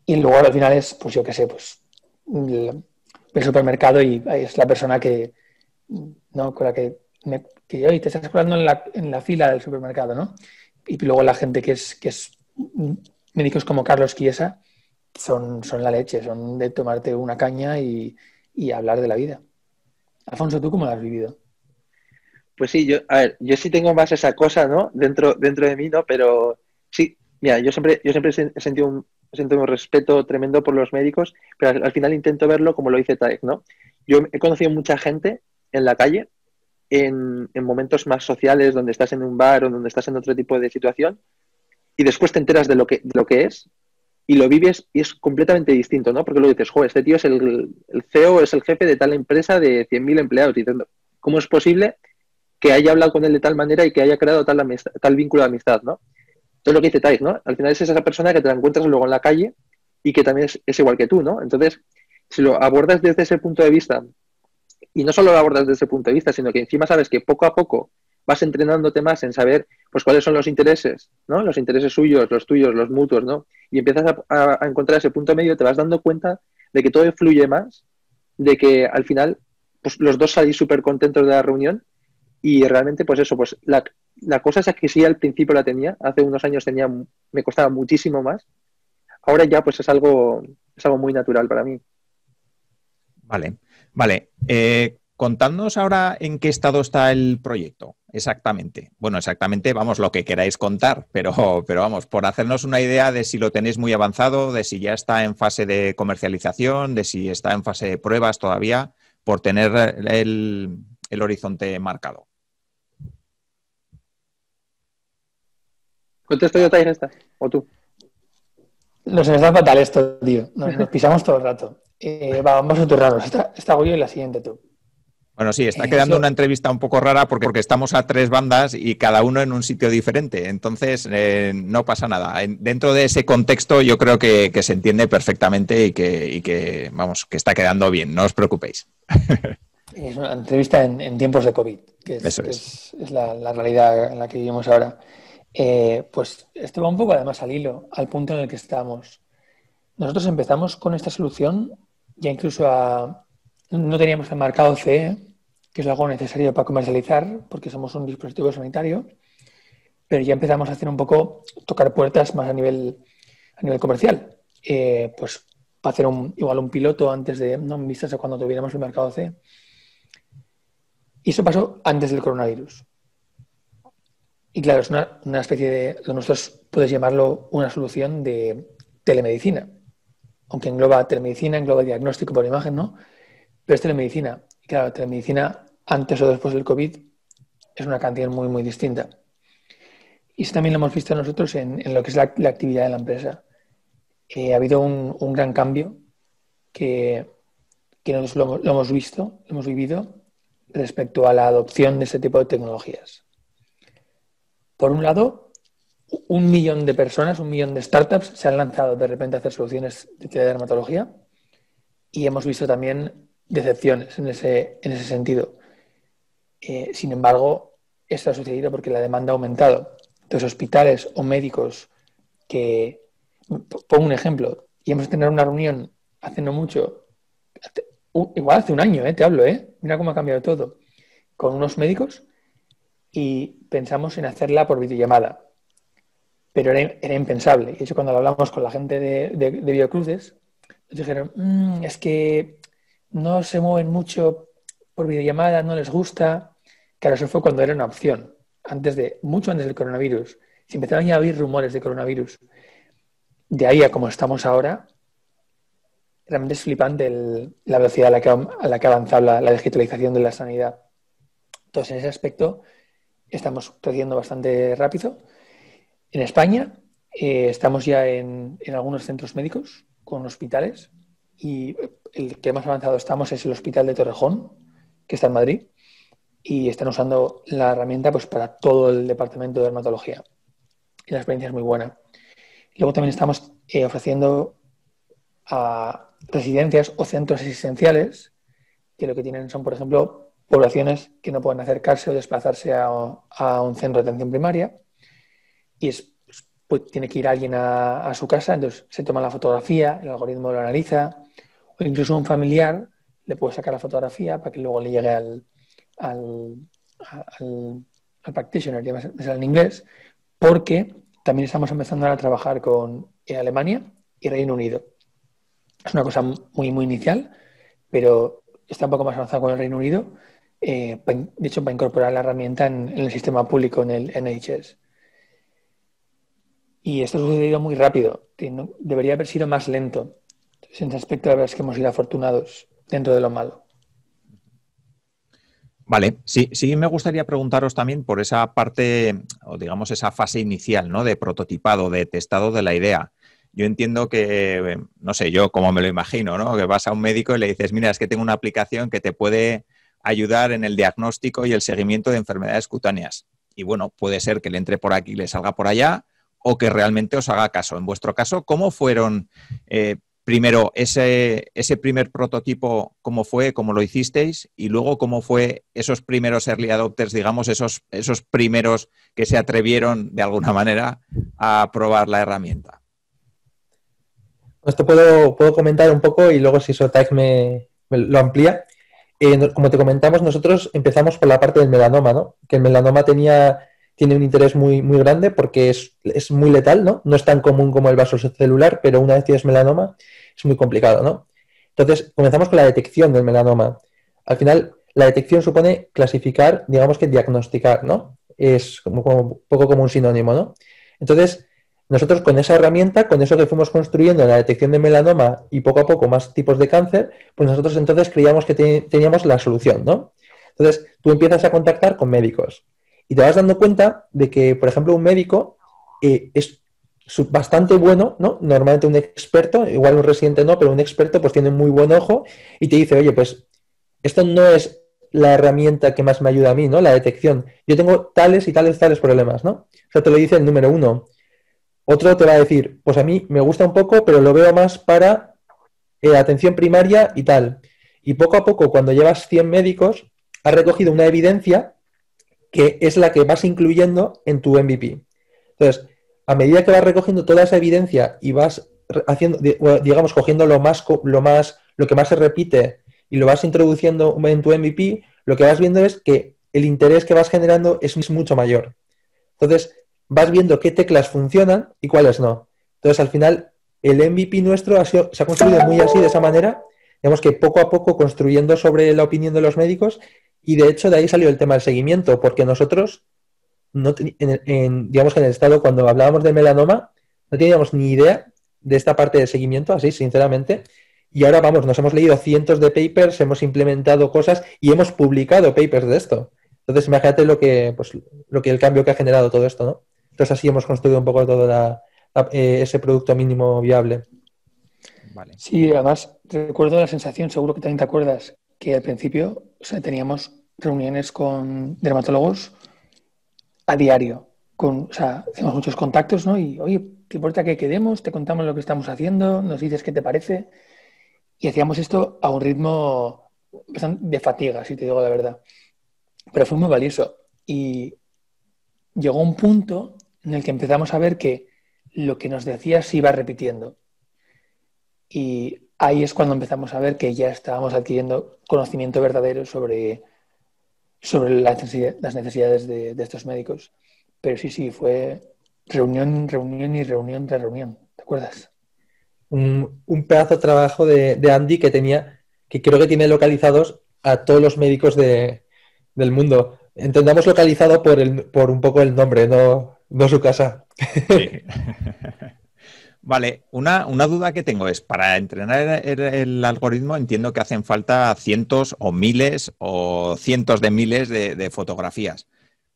Y luego al final es, pues yo qué sé, pues el supermercado y es la persona que, ¿no? Con la que hoy te estás colando en la fila del supermercado, ¿no? Y luego la gente que es médicos como Carlos Chiesa son la leche, son de tomarte una caña y hablar de la vida. Alfonso, ¿tú cómo lo has vivido?
Pues sí, yo sí tengo más esa cosa, ¿no? Dentro de mí, ¿no? Pero sí, mira, yo siempre he sentido un respeto tremendo por los médicos, pero al final intento verlo como lo dice Tarek, ¿no? Yo he conocido mucha gente en la calle, en momentos más sociales, donde estás en un bar o donde estás en otro tipo de situación, y después te enteras de lo que es, y lo vives y es completamente distinto, ¿no? Porque luego dices, joder, este tío es el CEO, es el jefe de tal empresa de 100.000 empleados, y diciendo, ¿cómo es posible que haya hablado con él de tal manera y que haya creado tal vínculo de amistad, ¿no? Entonces lo que dice Thais, ¿no? Al final es esa persona que te la encuentras luego en la calle y que también es igual que tú, ¿no? Entonces, si lo abordas desde ese punto de vista, y no solo lo abordas desde ese punto de vista, sino que encima sabes que poco a poco vas entrenándote más en saber pues cuáles son los intereses, ¿no? Los intereses suyos, los tuyos, los mutuos, ¿no? Y empiezas a encontrar ese punto medio, te vas dando cuenta de que todo fluye más, de que al final pues los dos salís súper contentos de la reunión. Y realmente, pues eso, pues la cosa es que sí al principio la tenía, hace unos años me costaba muchísimo más. Ahora ya pues es algo muy natural para mí.
Vale. Contadnos ahora en qué estado está el proyecto, exactamente. Bueno, exactamente, vamos, lo que queráis contar, pero vamos, por hacernos una idea de si lo tenéis muy avanzado, de si ya está en fase de comercialización, de si está en fase de pruebas todavía, por tener el horizonte marcado.
¿Contesto yo, Thais, esta? ¿O tú?
Nos da fatal esto, tío. Nos pisamos todo el rato. Vamos a turrarnos. Esta hago yo y la siguiente tú.
Bueno, sí, está quedando una entrevista un poco rara porque estamos a 3 bandas y cada uno en un sitio diferente. Entonces, no pasa nada. Dentro de ese contexto yo creo que se entiende perfectamente y que, vamos, que está quedando bien. No os preocupéis.
Es una entrevista en tiempos de COVID, que es la realidad en la que vivimos ahora. Pues esto va un poco además al hilo, al punto en el que estamos. Nosotros empezamos con esta solución, ya incluso no teníamos el marcado CE, que es algo necesario para comercializar, porque somos un dispositivo sanitario, pero ya empezamos a hacer un poco, tocar puertas más a nivel comercial. Pues para hacer igual un piloto antes de, no en vistas a cuando tuviéramos el mercado CE. Y eso pasó antes del coronavirus. Y claro, es una especie de, nosotros puedes llamarlo una solución de telemedicina, aunque engloba telemedicina, engloba diagnóstico por imagen, ¿no? Pero es telemedicina. Y claro, telemedicina antes o después del COVID es una cantidad muy, muy distinta. Y eso también lo hemos visto nosotros en lo que es la actividad de la empresa. Ha habido un gran cambio que nosotros lo hemos visto, lo hemos vivido respecto a la adopción de este tipo de tecnologías. Por un lado, 1 millón de personas, 1 millón de startups se han lanzado de repente a hacer soluciones de dermatología y hemos visto también decepciones en ese sentido. Sin embargo, esto ha sucedido porque la demanda ha aumentado. Entonces, hospitales o médicos que... Pongo un ejemplo. Íbamos a tener una reunión hace no mucho, igual hace un año, te hablo, mira cómo ha cambiado todo, con unos médicos y pensamos en hacerla por videollamada. pero era impensable. De hecho, cuando lo hablamos con la gente de Biocruces, nos dijeron, es que no se mueven mucho por videollamada, no les gusta. Claro, eso fue cuando era una opción, mucho antes del coronavirus. Se empezaron ya a oír rumores de coronavirus. De ahí a como estamos ahora, realmente es flipante la velocidad a la que ha avanzado la digitalización de la sanidad. Entonces, en ese aspecto, estamos creciendo bastante rápido. En España estamos ya en algunos centros médicos con hospitales y el que más avanzado estamos es el Hospital de Torrejón, que está en Madrid, y están usando la herramienta pues, para todo el departamento de dermatología. Y la experiencia es muy buena. Luego también estamos ofreciendo a residencias o centros asistenciales que lo que tienen son, por ejemplo, poblaciones que no pueden acercarse o desplazarse a un centro de atención primaria y pues, tiene que ir alguien a su casa, entonces se toma la fotografía, el algoritmo lo analiza, o incluso un familiar le puede sacar la fotografía para que luego le llegue al practitioner, ya me sale en inglés, porque también estamos empezando a trabajar con Alemania y Reino Unido. Es una cosa muy, muy inicial, pero está un poco más avanzada con el Reino Unido, de hecho, para incorporar la herramienta en el sistema público, en el NHS. Y esto ha sucedido muy rápido. Debería haber sido más lento. Entonces, en ese aspecto, la verdad es que hemos sido afortunados dentro de lo malo.
Vale, sí me gustaría preguntaros también por esa parte, o digamos esa fase inicial, ¿no? De prototipado, de testado de la idea. Yo entiendo que, no sé, yo como me lo imagino, ¿no? Que vas a un médico y le dices, mira, es que tengo una aplicación que te puede ayudar en el diagnóstico y el seguimiento de enfermedades cutáneas. Y bueno, puede ser que le entre por aquí y le salga por allá, o que realmente os haga caso. En vuestro caso, ¿cómo fueron primero ese primer prototipo, cómo fue, cómo lo hicisteis? Y luego, ¿cómo fue esos primeros early adopters, digamos, esos primeros que se atrevieron de alguna manera a probar la herramienta?
Esto puedo comentar un poco y luego si Sotaik me lo amplía. Como te comentamos, nosotros empezamos por la parte del melanoma, ¿no? Que el melanoma tiene un interés muy, muy grande porque es muy letal, ¿no? No es tan común como el vasocelular, pero una vez tienes melanoma es muy complicado, ¿no? Entonces, comenzamos con la detección del melanoma. Al final, la detección supone clasificar, digamos que diagnosticar, ¿no? Es como un poco como un sinónimo, ¿no? Entonces, nosotros con esa herramienta, con eso que fuimos construyendo en la detección de melanoma y poco a poco más tipos de cáncer, pues nosotros entonces creíamos que teníamos la solución, ¿no? Entonces, tú empiezas a contactar con médicos y te vas dando cuenta de que, por ejemplo, un médico es bastante bueno, ¿no? Normalmente un experto, igual un residente no, pero un experto pues tiene muy buen ojo y te dice, oye, pues esto no es la herramienta que más me ayuda a mí, ¿no? La detección. Yo tengo tales y tales problemas, ¿no? O sea, te lo dice el número uno. Otro te va a decir, pues a mí me gusta un poco, pero lo veo más para atención primaria y tal. Y poco a poco, cuando llevas 100 médicos, has recogido una evidencia que es la que vas incluyendo en tu MVP. Entonces, a medida que vas recogiendo toda esa evidencia y vas haciendo, digamos, cogiendo lo que más se repite y lo vas introduciendo en tu MVP, lo que vas viendo es que el interés que vas generando es mucho mayor. Entonces, vas viendo qué teclas funcionan y cuáles no. Entonces, al final, el MVP nuestro se ha construido muy así, de esa manera, digamos que poco a poco construyendo sobre la opinión de los médicos, y de hecho de ahí salió el tema del seguimiento, porque nosotros, digamos que en el estado, cuando hablábamos de melanoma, no teníamos ni idea de esta parte de seguimiento, así, sinceramente, y ahora, vamos, nos hemos leído cientos de papers, hemos implementado cosas y hemos publicado papers de esto. Entonces, imagínate el cambio que ha generado todo esto, ¿no? Entonces, así hemos construido un poco todo ese producto mínimo viable.
Vale.
Sí, además, recuerdo la sensación, seguro que también te acuerdas, que al principio, o sea, teníamos reuniones con dermatólogos a diario. O sea, hacemos muchos contactos, ¿no? Y, oye, ¿te importa que quedemos? Te contamos lo que estamos haciendo, nos dices qué te parece. Y hacíamos esto a un ritmo bastante de fatiga, si te digo la verdad. Pero fue muy valioso. Y llegó un punto en el que empezamos a ver que lo que nos decía se iba repitiendo. Y ahí es cuando empezamos a ver que ya estábamos adquiriendo conocimiento verdadero sobre las necesidades de estos médicos. Pero sí, fue reunión, reunión y reunión tras reunión. ¿Te acuerdas?
Un pedazo de trabajo de Andy que tenía, que creo que tiene localizados a todos los médicos del mundo. Entendamos localizado por un poco el nombre, no su casa.
Sí. Vale, una duda que tengo es, para entrenar el algoritmo entiendo que hacen falta cientos o miles o cientos de miles de fotografías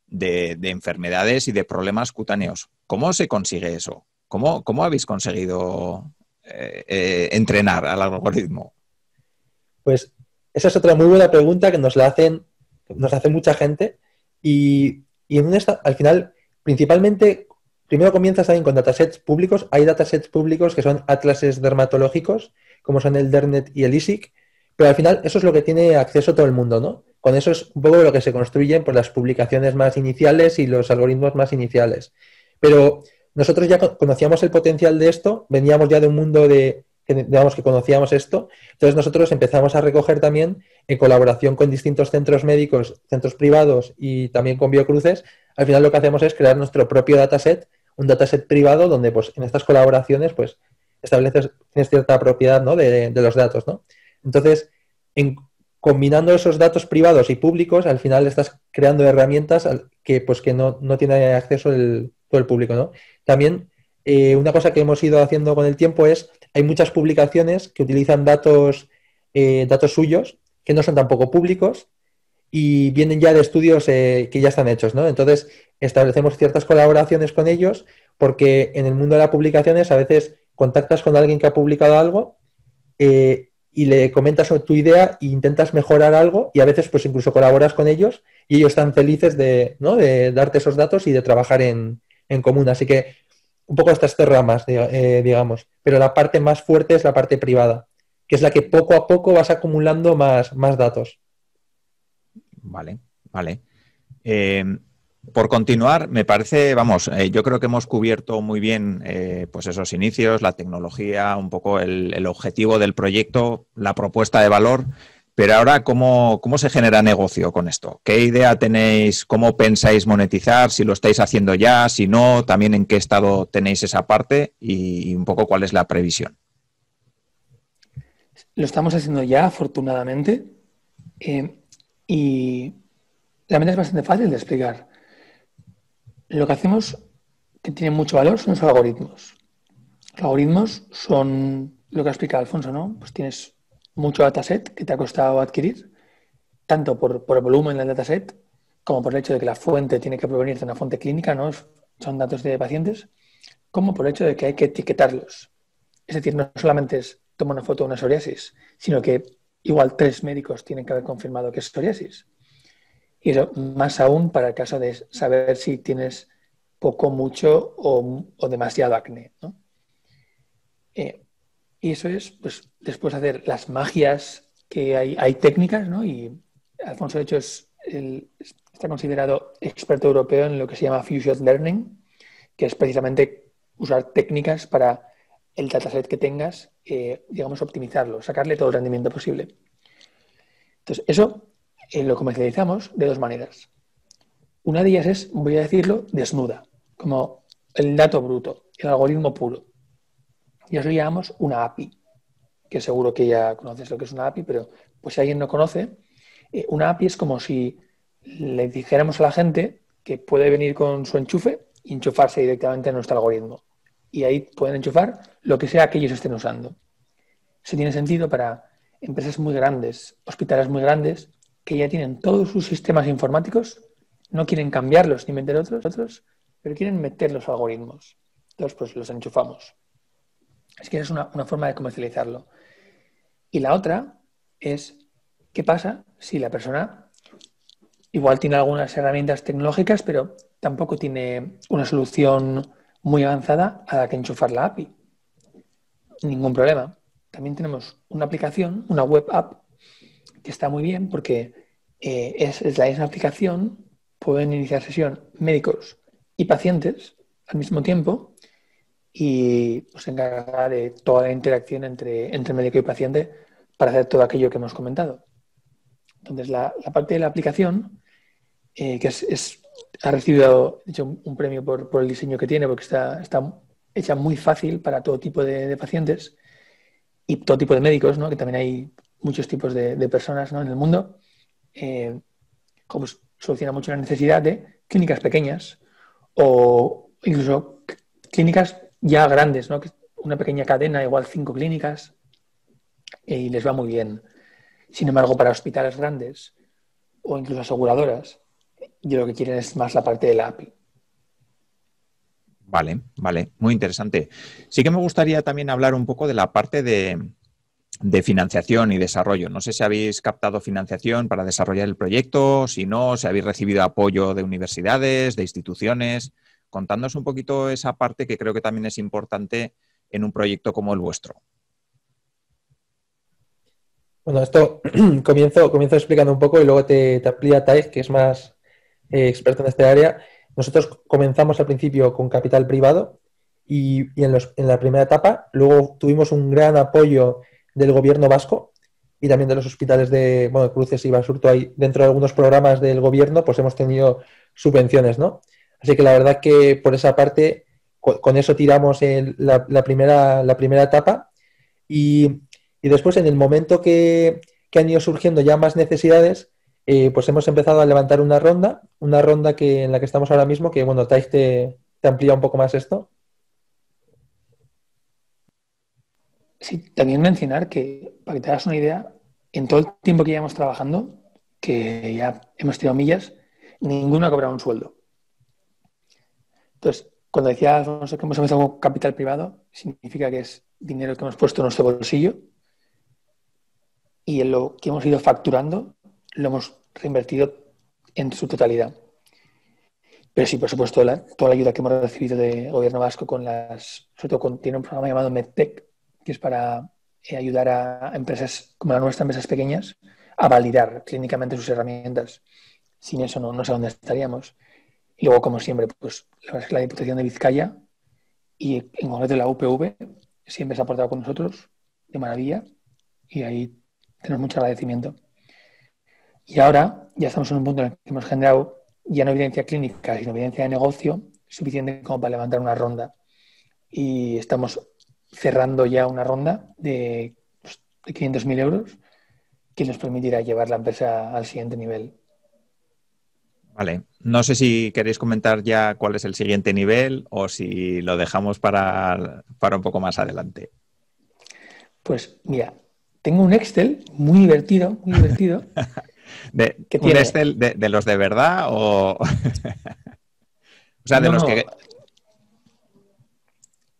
de enfermedades y de problemas cutáneos. ¿Cómo se consigue eso? ¿Cómo habéis conseguido entrenar al algoritmo?
Pues esa es otra muy buena pregunta que nos hace mucha gente y al final, principalmente, primero comienzas también con datasets públicos. Hay datasets públicos que son atlases dermatológicos, como son el DERNet y el ISIC, pero al final eso es lo que tiene acceso todo el mundo, ¿no? Con eso es un poco lo que se construyen por las publicaciones más iniciales y los algoritmos más iniciales. Pero nosotros ya conocíamos el potencial de esto, veníamos ya de un mundo digamos que conocíamos esto, entonces nosotros empezamos a recoger también, en colaboración con distintos centros médicos, centros privados y también con Biocruces, al final lo que hacemos es crear nuestro propio dataset, un dataset privado donde pues en estas colaboraciones pues tienes cierta propiedad, ¿no? de los datos, ¿no? Entonces, combinando esos datos privados y públicos, al final estás creando herramientas que no tiene acceso todo el público, ¿no? También una cosa que hemos ido haciendo con el tiempo es, hay muchas publicaciones que utilizan datos suyos que no son tampoco públicos y vienen ya de estudios que ya están hechos, ¿no? Entonces establecemos ciertas colaboraciones con ellos porque en el mundo de las publicaciones a veces contactas con alguien que ha publicado algo y le comentas sobre tu idea e intentas mejorar algo y a veces pues incluso colaboras con ellos y ellos están felices de darte esos datos y de trabajar en común. Así que un poco estas tres ramas, digamos, pero la parte más fuerte es la parte privada, que es la que poco a poco vas acumulando más datos.
Vale. Por continuar, me parece, yo creo que hemos cubierto muy bien pues esos inicios, la tecnología, un poco el objetivo del proyecto, la propuesta de valor, pero ahora, ¿cómo se genera negocio con esto? ¿Qué idea tenéis? ¿Cómo pensáis monetizar? Si lo estáis haciendo ya, si no, también en qué estado tenéis esa parte y un poco cuál es la previsión.
Lo estamos haciendo ya, afortunadamente, y realmente es bastante fácil de explicar. Lo que hacemos, que tiene mucho valor, son los algoritmos. Los algoritmos son lo que ha explicado Alfonso, ¿no? Pues tienes mucho dataset que te ha costado adquirir, tanto por el volumen del dataset, como por el hecho de que la fuente tiene que provenir de una fuente clínica, ¿no? Son datos de pacientes, como por el hecho de que hay que etiquetarlos. Es decir, no solamente es toma una foto de una psoriasis, sino que igual 3 médicos tienen que haber confirmado que es psoriasis. Y eso más aún para el caso de saber si tienes poco, mucho o demasiado acné, ¿no? Y eso es, pues, después de hacer las magias que hay técnicas, ¿no? Y Alfonso, de hecho, está considerado experto europeo en lo que se llama Few-Shot Learning, que es precisamente usar técnicas para el dataset que tengas, digamos, optimizarlo, sacarle todo el rendimiento posible. Entonces, eso lo comercializamos de 2 maneras. Una de ellas es, voy a decirlo, desnuda, como el dato bruto, el algoritmo puro. Y eso lo llamamos una API, que seguro que ya conoces lo que es una API, pero pues si alguien no conoce, una API es como si le dijéramos a la gente que puede venir con su enchufe y enchufarse directamente en nuestro algoritmo. Y ahí pueden enchufar lo que sea que ellos estén usando. Eso tiene sentido para empresas muy grandes, hospitales muy grandes, que ya tienen todos sus sistemas informáticos, no quieren cambiarlos ni meter otros, pero quieren meter los algoritmos. Entonces, pues los enchufamos. Es que es una forma de comercializarlo. Y la otra es, ¿qué pasa si la persona igual tiene algunas herramientas tecnológicas, pero tampoco tiene una solución muy avanzada a la que enchufar la API? Ningún problema. También tenemos una aplicación, una web app, que está muy bien porque es la misma aplicación, pueden iniciar sesión médicos y pacientes al mismo tiempo y se encarga de toda la interacción entre médico y paciente para hacer todo aquello que hemos comentado. Entonces, la parte de la aplicación, que es ha recibido, de hecho, un premio por el diseño que tiene, porque está hecha muy fácil para todo tipo de pacientes y todo tipo de médicos, ¿no? Que también hay muchos tipos de personas, ¿no? En el mundo. Como soluciona mucho la necesidad de clínicas pequeñas o incluso clínicas ya grandes, ¿no? Una pequeña cadena, igual 5 clínicas, y les va muy bien. Sin embargo, para hospitales grandes o incluso aseguradoras, yo lo que quieren es más la parte de la API.
Vale, vale, muy interesante. Sí que me gustaría también hablar un poco de la parte de financiación y desarrollo. No sé si habéis captado financiación para desarrollar el proyecto, si no, si habéis recibido apoyo de universidades, de instituciones. Contándonos un poquito esa parte que creo que también es importante en un proyecto como el vuestro.
Bueno, esto comienzo explicando un poco y luego te amplía Taif, que es más experto en este área. Nosotros comenzamos al principio con capital privado y en la primera etapa, luego tuvimos un gran apoyo del gobierno vasco y también de los hospitales de Cruces y Basurto. Hay, dentro de algunos programas del gobierno, pues hemos tenido subvenciones, ¿no? Así que la verdad que por esa parte, con eso tiramos la primera etapa y después en el momento que han ido surgiendo ya más necesidades, pues hemos empezado a levantar una ronda en la que estamos ahora mismo, que bueno, Taif te amplía un poco más esto.
Sí, también mencionar que, para que te hagas una idea, en todo el tiempo que llevamos trabajando, que ya hemos tirado millas, ninguno ha cobrado un sueldo. Entonces, cuando decía Alfonso que hemos empezado con capital privado, significa que es dinero que hemos puesto en nuestro bolsillo y en lo que hemos ido facturando lo hemos reinvertido en su totalidad. Pero sí, por supuesto, toda la ayuda que hemos recibido del gobierno vasco sobre todo tiene un programa llamado MedTech, que es para ayudar a empresas como la nuestra, empresas pequeñas, a validar clínicamente sus herramientas. Sin eso no sé dónde estaríamos. Y luego, como siempre, pues la verdad es que la Diputación de Vizcaya y en concreto la UPV siempre se ha portado con nosotros de maravilla y ahí tenemos mucho agradecimiento. Y ahora ya estamos en un punto en el que hemos generado ya no evidencia clínica, sino evidencia de negocio suficiente como para levantar una ronda. Y estamos cerrando ya una ronda de 500.000 euros que nos permitirá llevar la empresa al siguiente nivel.
Vale, no sé si queréis comentar ya cuál es el siguiente nivel o si lo dejamos para un poco más adelante.
Pues mira, tengo un Excel muy divertido.
¿Un Excel de los de verdad o...? O sea, de los que...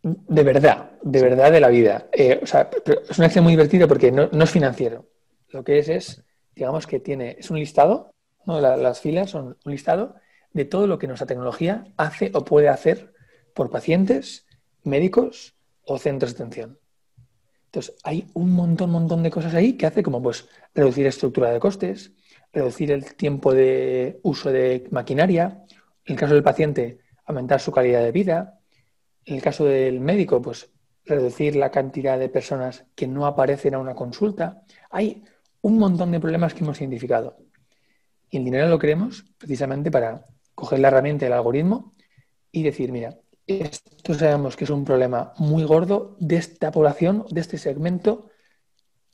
De verdad de la vida. O sea, es un Excel muy divertido porque no es financiero. Lo que es, digamos que es un listado, ¿no? Las filas son un listado de todo lo que nuestra tecnología hace o puede hacer por pacientes, médicos o centros de atención. Entonces, hay un montón de cosas ahí que hace como pues reducir estructura de costes, reducir el tiempo de uso de maquinaria, en el caso del paciente, aumentar su calidad de vida, en el caso del médico, pues reducir la cantidad de personas que no aparecen a una consulta. Hay un montón de problemas que hemos identificado. Y el dinero lo queremos precisamente para coger la herramienta del algoritmo y decir, mira, esto sabemos que es un problema muy gordo de esta población, de este segmento,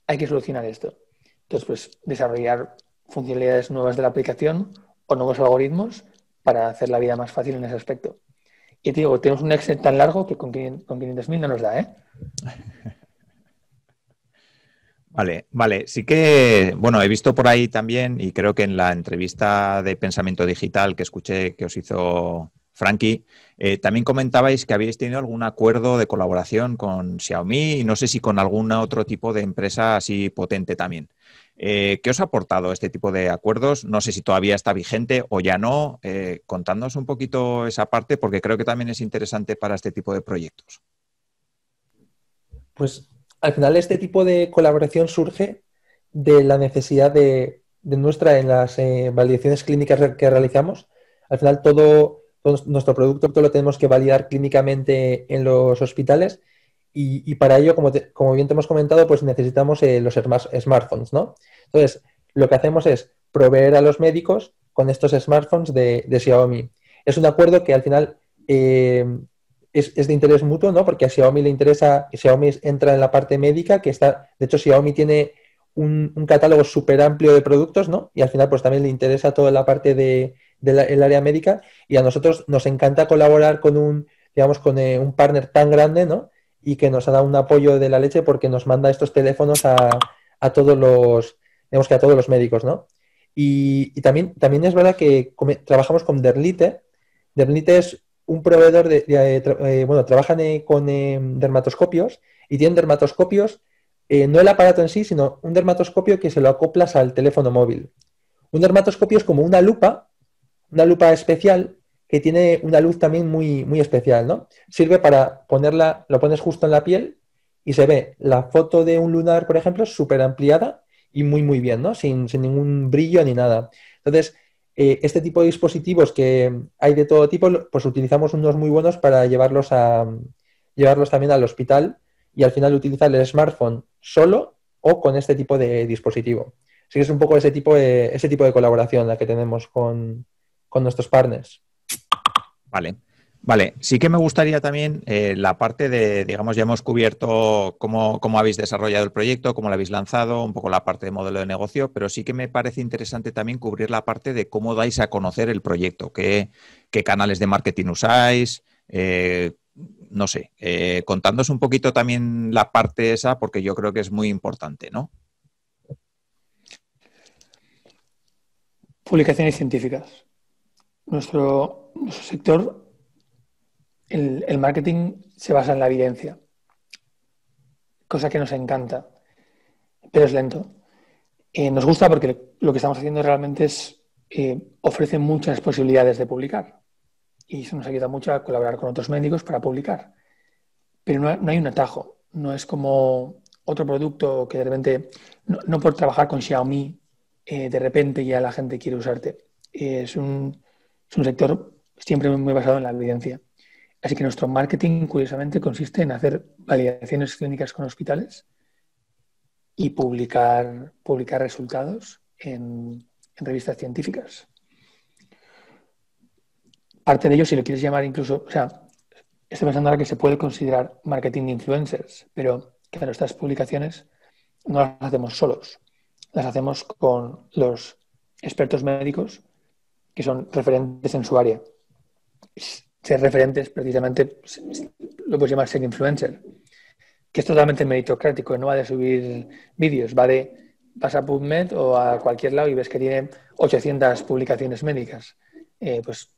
hay que solucionar esto. Entonces, pues desarrollar funcionalidades nuevas de la aplicación o nuevos algoritmos para hacer la vida más fácil en ese aspecto. Y te digo, tenemos un Excel tan largo que con 500.000 no nos da, ¿eh?
Vale. Sí que, bueno, he visto por ahí también, y creo que en la entrevista de Pensamiento Digital que escuché que os hizo Frankie, también comentabais que habéis tenido algún acuerdo de colaboración con Xiaomi y no sé si con algún otro tipo de empresa así potente también. ¿Qué os ha aportado este tipo de acuerdos? No sé si todavía está vigente o ya no. Contadnos un poquito esa parte porque creo que también es interesante para este tipo de proyectos.
Pues al final este tipo de colaboración surge de la necesidad de nuestra en las validaciones clínicas que realizamos. Al final todo nuestro producto todo lo tenemos que validar clínicamente en los hospitales y para ello, como bien te hemos comentado, pues necesitamos los smartphones, ¿no? Entonces, lo que hacemos es proveer a los médicos con estos smartphones de Xiaomi. Es un acuerdo que al final es de interés mutuo, ¿no? Porque a Xiaomi le interesa, Xiaomi entra en la parte médica, que está, de hecho Xiaomi tiene un catálogo súper amplio de productos, ¿no? Y al final pues también le interesa toda la parte del área médica, y a nosotros nos encanta colaborar con un partner tan grande, ¿no? Y que nos ha dado un apoyo de la leche porque nos manda estos teléfonos a todos los, digamos que a todos los médicos, ¿no? Y también es verdad que trabajamos con Derlite. Derlite es un proveedor trabajan con dermatoscopios, y tienen dermatoscopios, no el aparato en sí, sino un dermatoscopio que se lo acoplas al teléfono móvil. Un dermatoscopio es como una lupa especial que tiene una luz también muy, muy especial, ¿no? Sirve para lo pones justo en la piel y se ve la foto de un lunar, por ejemplo, súper ampliada y muy, muy bien, ¿no? Sin ningún brillo ni nada. Entonces, este tipo de dispositivos que hay de todo tipo, pues utilizamos unos muy buenos para llevarlos también al hospital, y al final utilizar el smartphone solo o con este tipo de dispositivo. Así que es un poco ese tipo de colaboración la que tenemos con nuestros partners.
Vale. Sí que me gustaría también la parte de, digamos, ya hemos cubierto cómo habéis desarrollado el proyecto, cómo lo habéis lanzado, un poco la parte de modelo de negocio, pero sí que me parece interesante también cubrir la parte de cómo dais a conocer el proyecto, qué canales de marketing usáis, no sé, contándonos un poquito también la parte esa, porque yo creo que es muy importante, ¿no?
Publicaciones científicas. Nuestro sector, el marketing se basa en la evidencia, cosa que nos encanta, pero es lento. Nos gusta porque lo que estamos haciendo realmente ofrece muchas posibilidades de publicar, y eso nos ayuda mucho a colaborar con otros médicos para publicar. Pero no hay un atajo, no es como otro producto que de repente, no por trabajar con Xiaomi, de repente ya la gente quiere usarte. Es un sector siempre muy basado en la evidencia. Así que nuestro marketing, curiosamente, consiste en hacer validaciones clínicas con hospitales y publicar resultados en revistas científicas. Parte de ello, si lo quieres llamar incluso, o sea, estoy pensando ahora que se puede considerar marketing de influencers, pero claro, estas publicaciones no las hacemos solos, las hacemos con los expertos médicos que son referentes en su área. Ser referentes, precisamente, lo puedes llamar ser influencer, que es totalmente meritocrático, no va de subir vídeos, vas a PubMed o a cualquier lado y ves que tiene 800 publicaciones médicas. Pues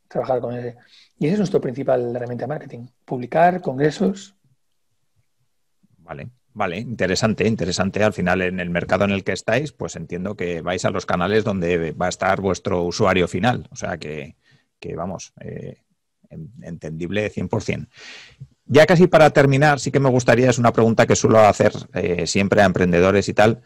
trabajar con ese. Y esa es nuestra principal herramienta de marketing, publicar, congresos.
Vale, interesante. Al final, en el mercado en el que estáis, pues entiendo que vais a los canales donde va a estar vuestro usuario final. O sea que vamos, entendible 100%. Ya casi para terminar, sí que me gustaría, es una pregunta que suelo hacer siempre a emprendedores y tal,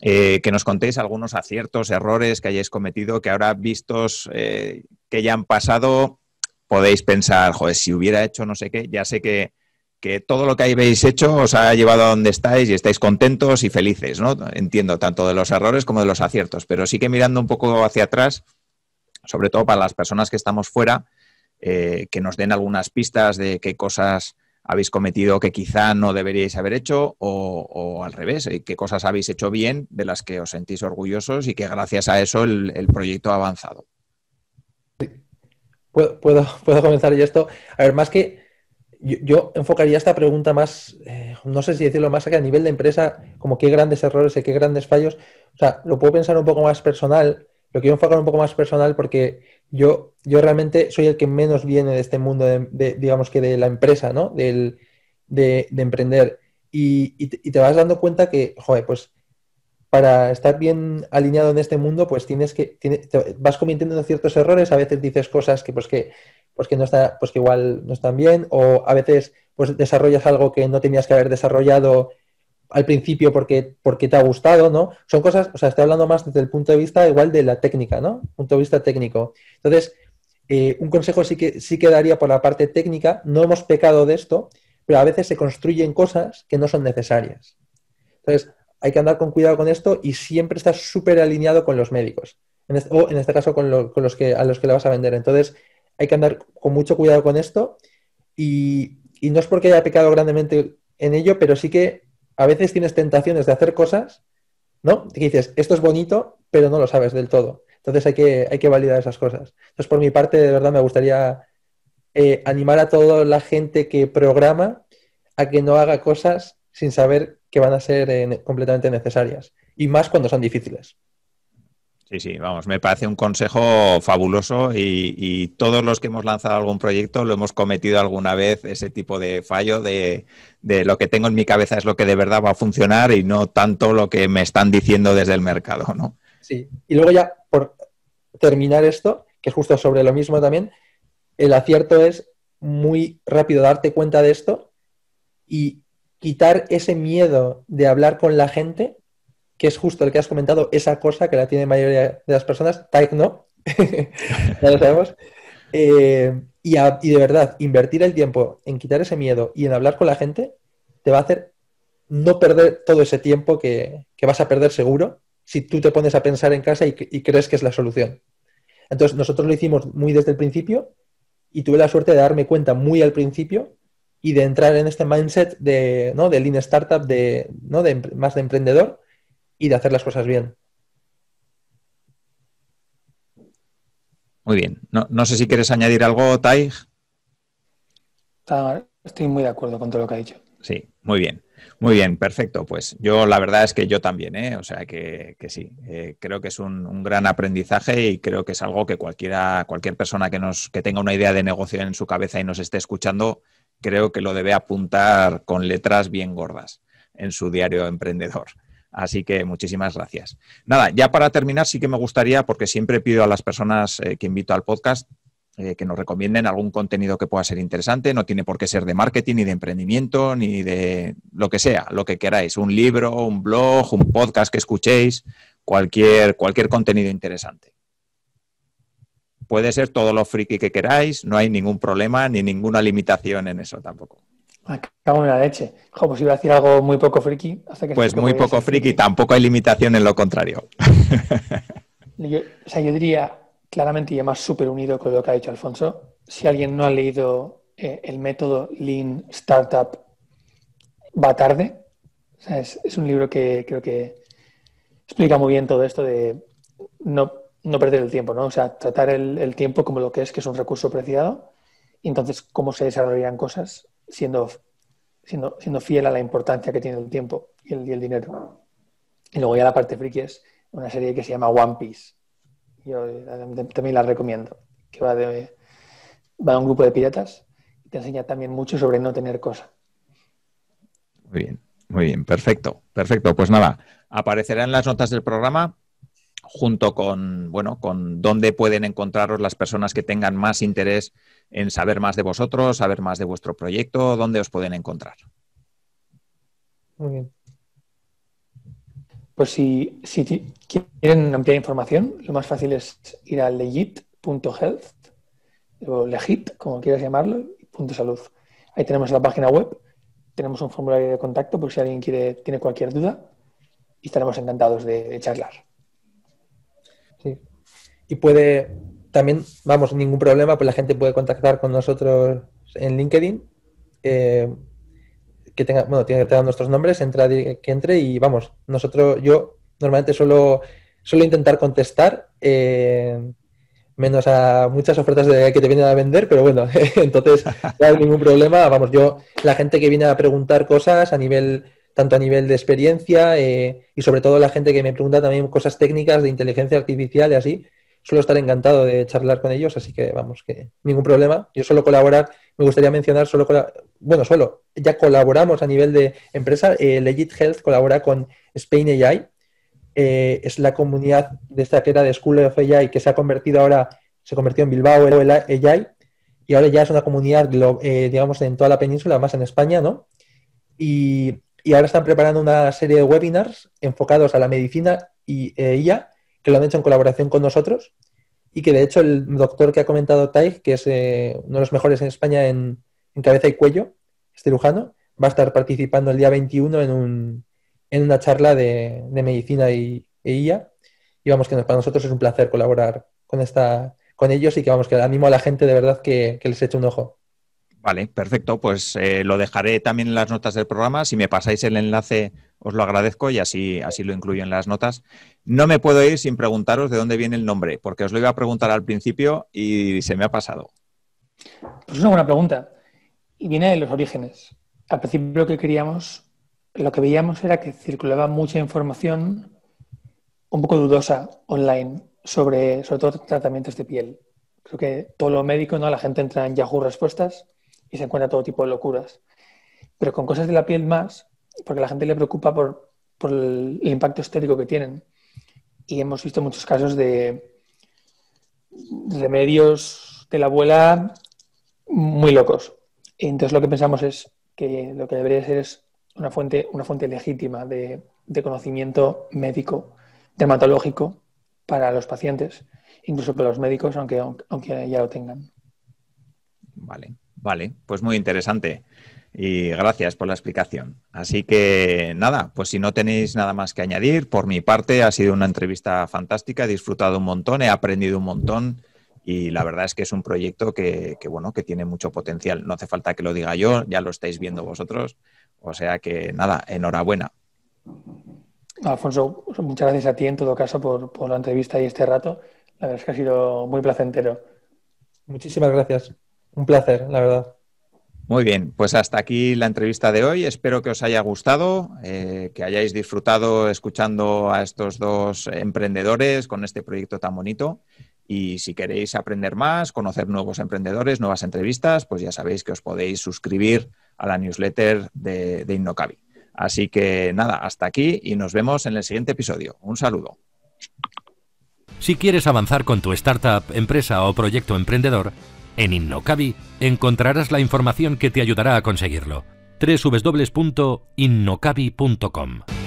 que nos contéis algunos aciertos, errores que hayáis cometido, que ahora vistos que ya han pasado, podéis pensar, joder, si hubiera hecho no sé qué, ya sé que todo lo que habéis hecho os ha llevado a donde estáis y estáis contentos y felices, ¿no? Entiendo tanto de los errores como de los aciertos, pero sí que mirando un poco hacia atrás, sobre todo para las personas que estamos fuera, que nos den algunas pistas de qué cosas habéis cometido que quizá no deberíais haber hecho o al revés, qué cosas habéis hecho bien de las que os sentís orgullosos y que gracias a eso el proyecto ha avanzado.
¿Puedo comenzar yo esto? A ver, más que yo enfocaría esta pregunta más, no sé si decirlo más que a nivel de empresa, como qué grandes errores y qué grandes fallos. O sea, lo puedo pensar un poco más personal, lo quiero enfocar un poco más personal porque yo realmente soy el que menos viene de este mundo digamos que de la empresa, ¿no? De emprender. Y te vas dando cuenta que, joder, pues para estar bien alineado en este mundo, pues vas cometiendo ciertos errores, a veces dices cosas que no está, pues que igual no están bien, o a veces pues desarrollas algo que no tenías que haber desarrollado al principio porque te ha gustado, ¿no? Son cosas, o sea, estoy hablando más desde el punto de vista igual de la técnica, ¿no? Punto de vista técnico. Entonces, un consejo sí que daría por la parte técnica, no hemos pecado de esto, pero a veces se construyen cosas que no son necesarias. Entonces, hay que andar con cuidado con esto y siempre estar súper alineado con los médicos. o en este caso con los que, a los que le vas a vender. Entonces hay que andar con mucho cuidado con esto y no es porque haya pecado grandemente en ello, pero sí que a veces tienes tentaciones de hacer cosas, ¿no? Que dices, esto es bonito, pero no lo sabes del todo. Entonces hay que validar esas cosas. Entonces, por mi parte, de verdad, me gustaría animar a toda la gente que programa a que no haga cosas sin saber que van a ser completamente necesarias. Y más cuando son difíciles.
Sí, sí, vamos, me parece un consejo fabuloso y todos los que hemos lanzado algún proyecto lo hemos cometido alguna vez, ese tipo de fallo de lo que tengo en mi cabeza es lo que de verdad va a funcionar y no tanto lo que me están diciendo desde el mercado, ¿no?
Sí, y luego ya por terminar esto, que es justo sobre lo mismo también, el acierto es muy rápido darte cuenta de esto y quitar ese miedo de hablar con la gente, que es justo el que has comentado, esa cosa que la tiene la mayoría de las personas, Type no, ya lo sabemos, y de verdad, invertir el tiempo en quitar ese miedo y en hablar con la gente, te va a hacer no perder todo ese tiempo que vas a perder seguro si tú te pones a pensar en casa y crees que es la solución. Entonces, nosotros lo hicimos muy desde el principio y tuve la suerte de darme cuenta muy al principio y de entrar en este mindset de, ¿no? de Lean Startup, ¿no? Más de emprendedor y de hacer las cosas bien.
Muy bien. No sé si quieres añadir algo, Tai.
Estoy muy de acuerdo con todo lo que ha dicho.
Sí, muy bien. Muy bien, perfecto. Pues yo la verdad es que yo también, ¿eh? O sea que sí, creo que es un gran aprendizaje y creo que es algo que cualquier persona que tenga una idea de negocio en su cabeza y nos esté escuchando, creo que lo debe apuntar con letras bien gordas en su diario emprendedor. Así que muchísimas gracias. Nada, ya para terminar sí que me gustaría, porque siempre pido a las personas que invito al podcast que nos recomienden algún contenido que pueda ser interesante. No tiene por qué ser de marketing, ni de emprendimiento, ni de lo que sea, lo que queráis. Un libro, un blog, un podcast que escuchéis, cualquier contenido interesante. Puede ser todo lo friki que queráis, no hay ningún problema ni ninguna limitación en eso tampoco.
Acabo de la leche. Pues iba a decir algo muy poco friki.
Pues muy poco friki, tampoco hay limitación en lo contrario.
Yo diría claramente, y además súper unido con lo que ha dicho Alfonso, si alguien no ha leído el método Lean Startup, va tarde. O sea, es un libro que creo que explica muy bien todo esto de no perder el tiempo, ¿no? O sea, tratar el tiempo como lo que es un recurso preciado y entonces cómo se desarrollan cosas siendo fiel a la importancia que tiene el tiempo y el dinero. Y luego ya la parte friki es una serie que se llama One Piece. Yo también la recomiendo, que va de un grupo de piratas y te enseña también mucho sobre no tener cosa.
Muy bien, perfecto. Pues nada, aparecerá en las notas del programa junto con dónde pueden encontraros las personas que tengan más interés en saber más de vosotros, saber más de vuestro proyecto, dónde os pueden encontrar.
Muy bien.
Pues si quieren ampliar información, lo más fácil es ir a legit.health o legit, como quieras llamarlo, .salud. Ahí tenemos la página web, tenemos un formulario de contacto por si alguien tiene cualquier duda y estaremos encantados de charlar.
Sí. Y puede también, ningún problema, pues la gente puede contactar con nosotros en LinkedIn. Que tenga nuestros nombres, que entre y yo normalmente suelo intentar contestar, menos a muchas ofertas que te vienen a vender, pero bueno, entonces no hay ningún problema. La gente que viene a preguntar cosas tanto a nivel de experiencia y sobre todo la gente que me pregunta también cosas técnicas de inteligencia artificial y así, suelo estar encantado de charlar con ellos, así que que ningún problema. Yo suelo colaborar, me gustaría mencionar, ya colaboramos a nivel de empresa. Legit Health colabora con Spain AI, es la comunidad de esta que era de School of AI que se convirtió en Bilbao AI y ahora ya es una comunidad, digamos, en toda la península, más en España, ¿no? Y ahora están preparando una serie de webinars enfocados a la medicina y IA, que lo han hecho en colaboración con nosotros y que de hecho el doctor que ha comentado Tai, que es uno de los mejores en España en cabeza y cuello, cirujano, va a estar participando el día 21 en una charla de medicina e IA y vamos, que para nosotros es un placer colaborar con ellos y que vamos, que animo a la gente de verdad que les eche un ojo.
Vale, perfecto. Pues lo dejaré también en las notas del programa. Si me pasáis el enlace, os lo agradezco y así lo incluyo en las notas. No me puedo ir sin preguntaros de dónde viene el nombre, porque os lo iba a preguntar al principio y se me ha pasado.
Pues es una buena pregunta. Y viene de los orígenes. Al principio lo que veíamos era que circulaba mucha información un poco dudosa online sobre todo tratamientos de piel. Creo que todo lo médico, ¿no? La gente entra en Yahoo Respuestas y se encuentra todo tipo de locuras. Pero con cosas de la piel más, porque a la gente le preocupa por el impacto estético que tienen. Y hemos visto muchos casos de remedios de la abuela muy locos. Y entonces lo que pensamos es que lo que debería ser es una fuente legítima de conocimiento médico, dermatológico para los pacientes, incluso para los médicos, aunque ya lo tengan.
Vale, pues muy interesante y gracias por la explicación. Así que nada, pues si no tenéis nada más que añadir, por mi parte ha sido una entrevista fantástica, he disfrutado un montón, he aprendido un montón y la verdad es que es un proyecto que tiene mucho potencial. No hace falta que lo diga yo, ya lo estáis viendo vosotros, o sea que nada, enhorabuena.
Alfonso, muchas gracias a ti en todo caso por la entrevista y este rato. La verdad es que ha sido muy placentero.
Muchísimas gracias. Un placer, la verdad.
Muy bien, pues hasta aquí la entrevista de hoy. Espero que os haya gustado, que hayáis disfrutado escuchando a estos dos emprendedores con este proyecto tan bonito. Y si queréis aprender más, conocer nuevos emprendedores, nuevas entrevistas, pues ya sabéis que os podéis suscribir a la newsletter de Innocabi. Así que nada, hasta aquí y nos vemos en el siguiente episodio. Un saludo.
Si quieres avanzar con tu startup, empresa o proyecto emprendedor, en Innocabi encontrarás la información que te ayudará a conseguirlo. www.innocabi.com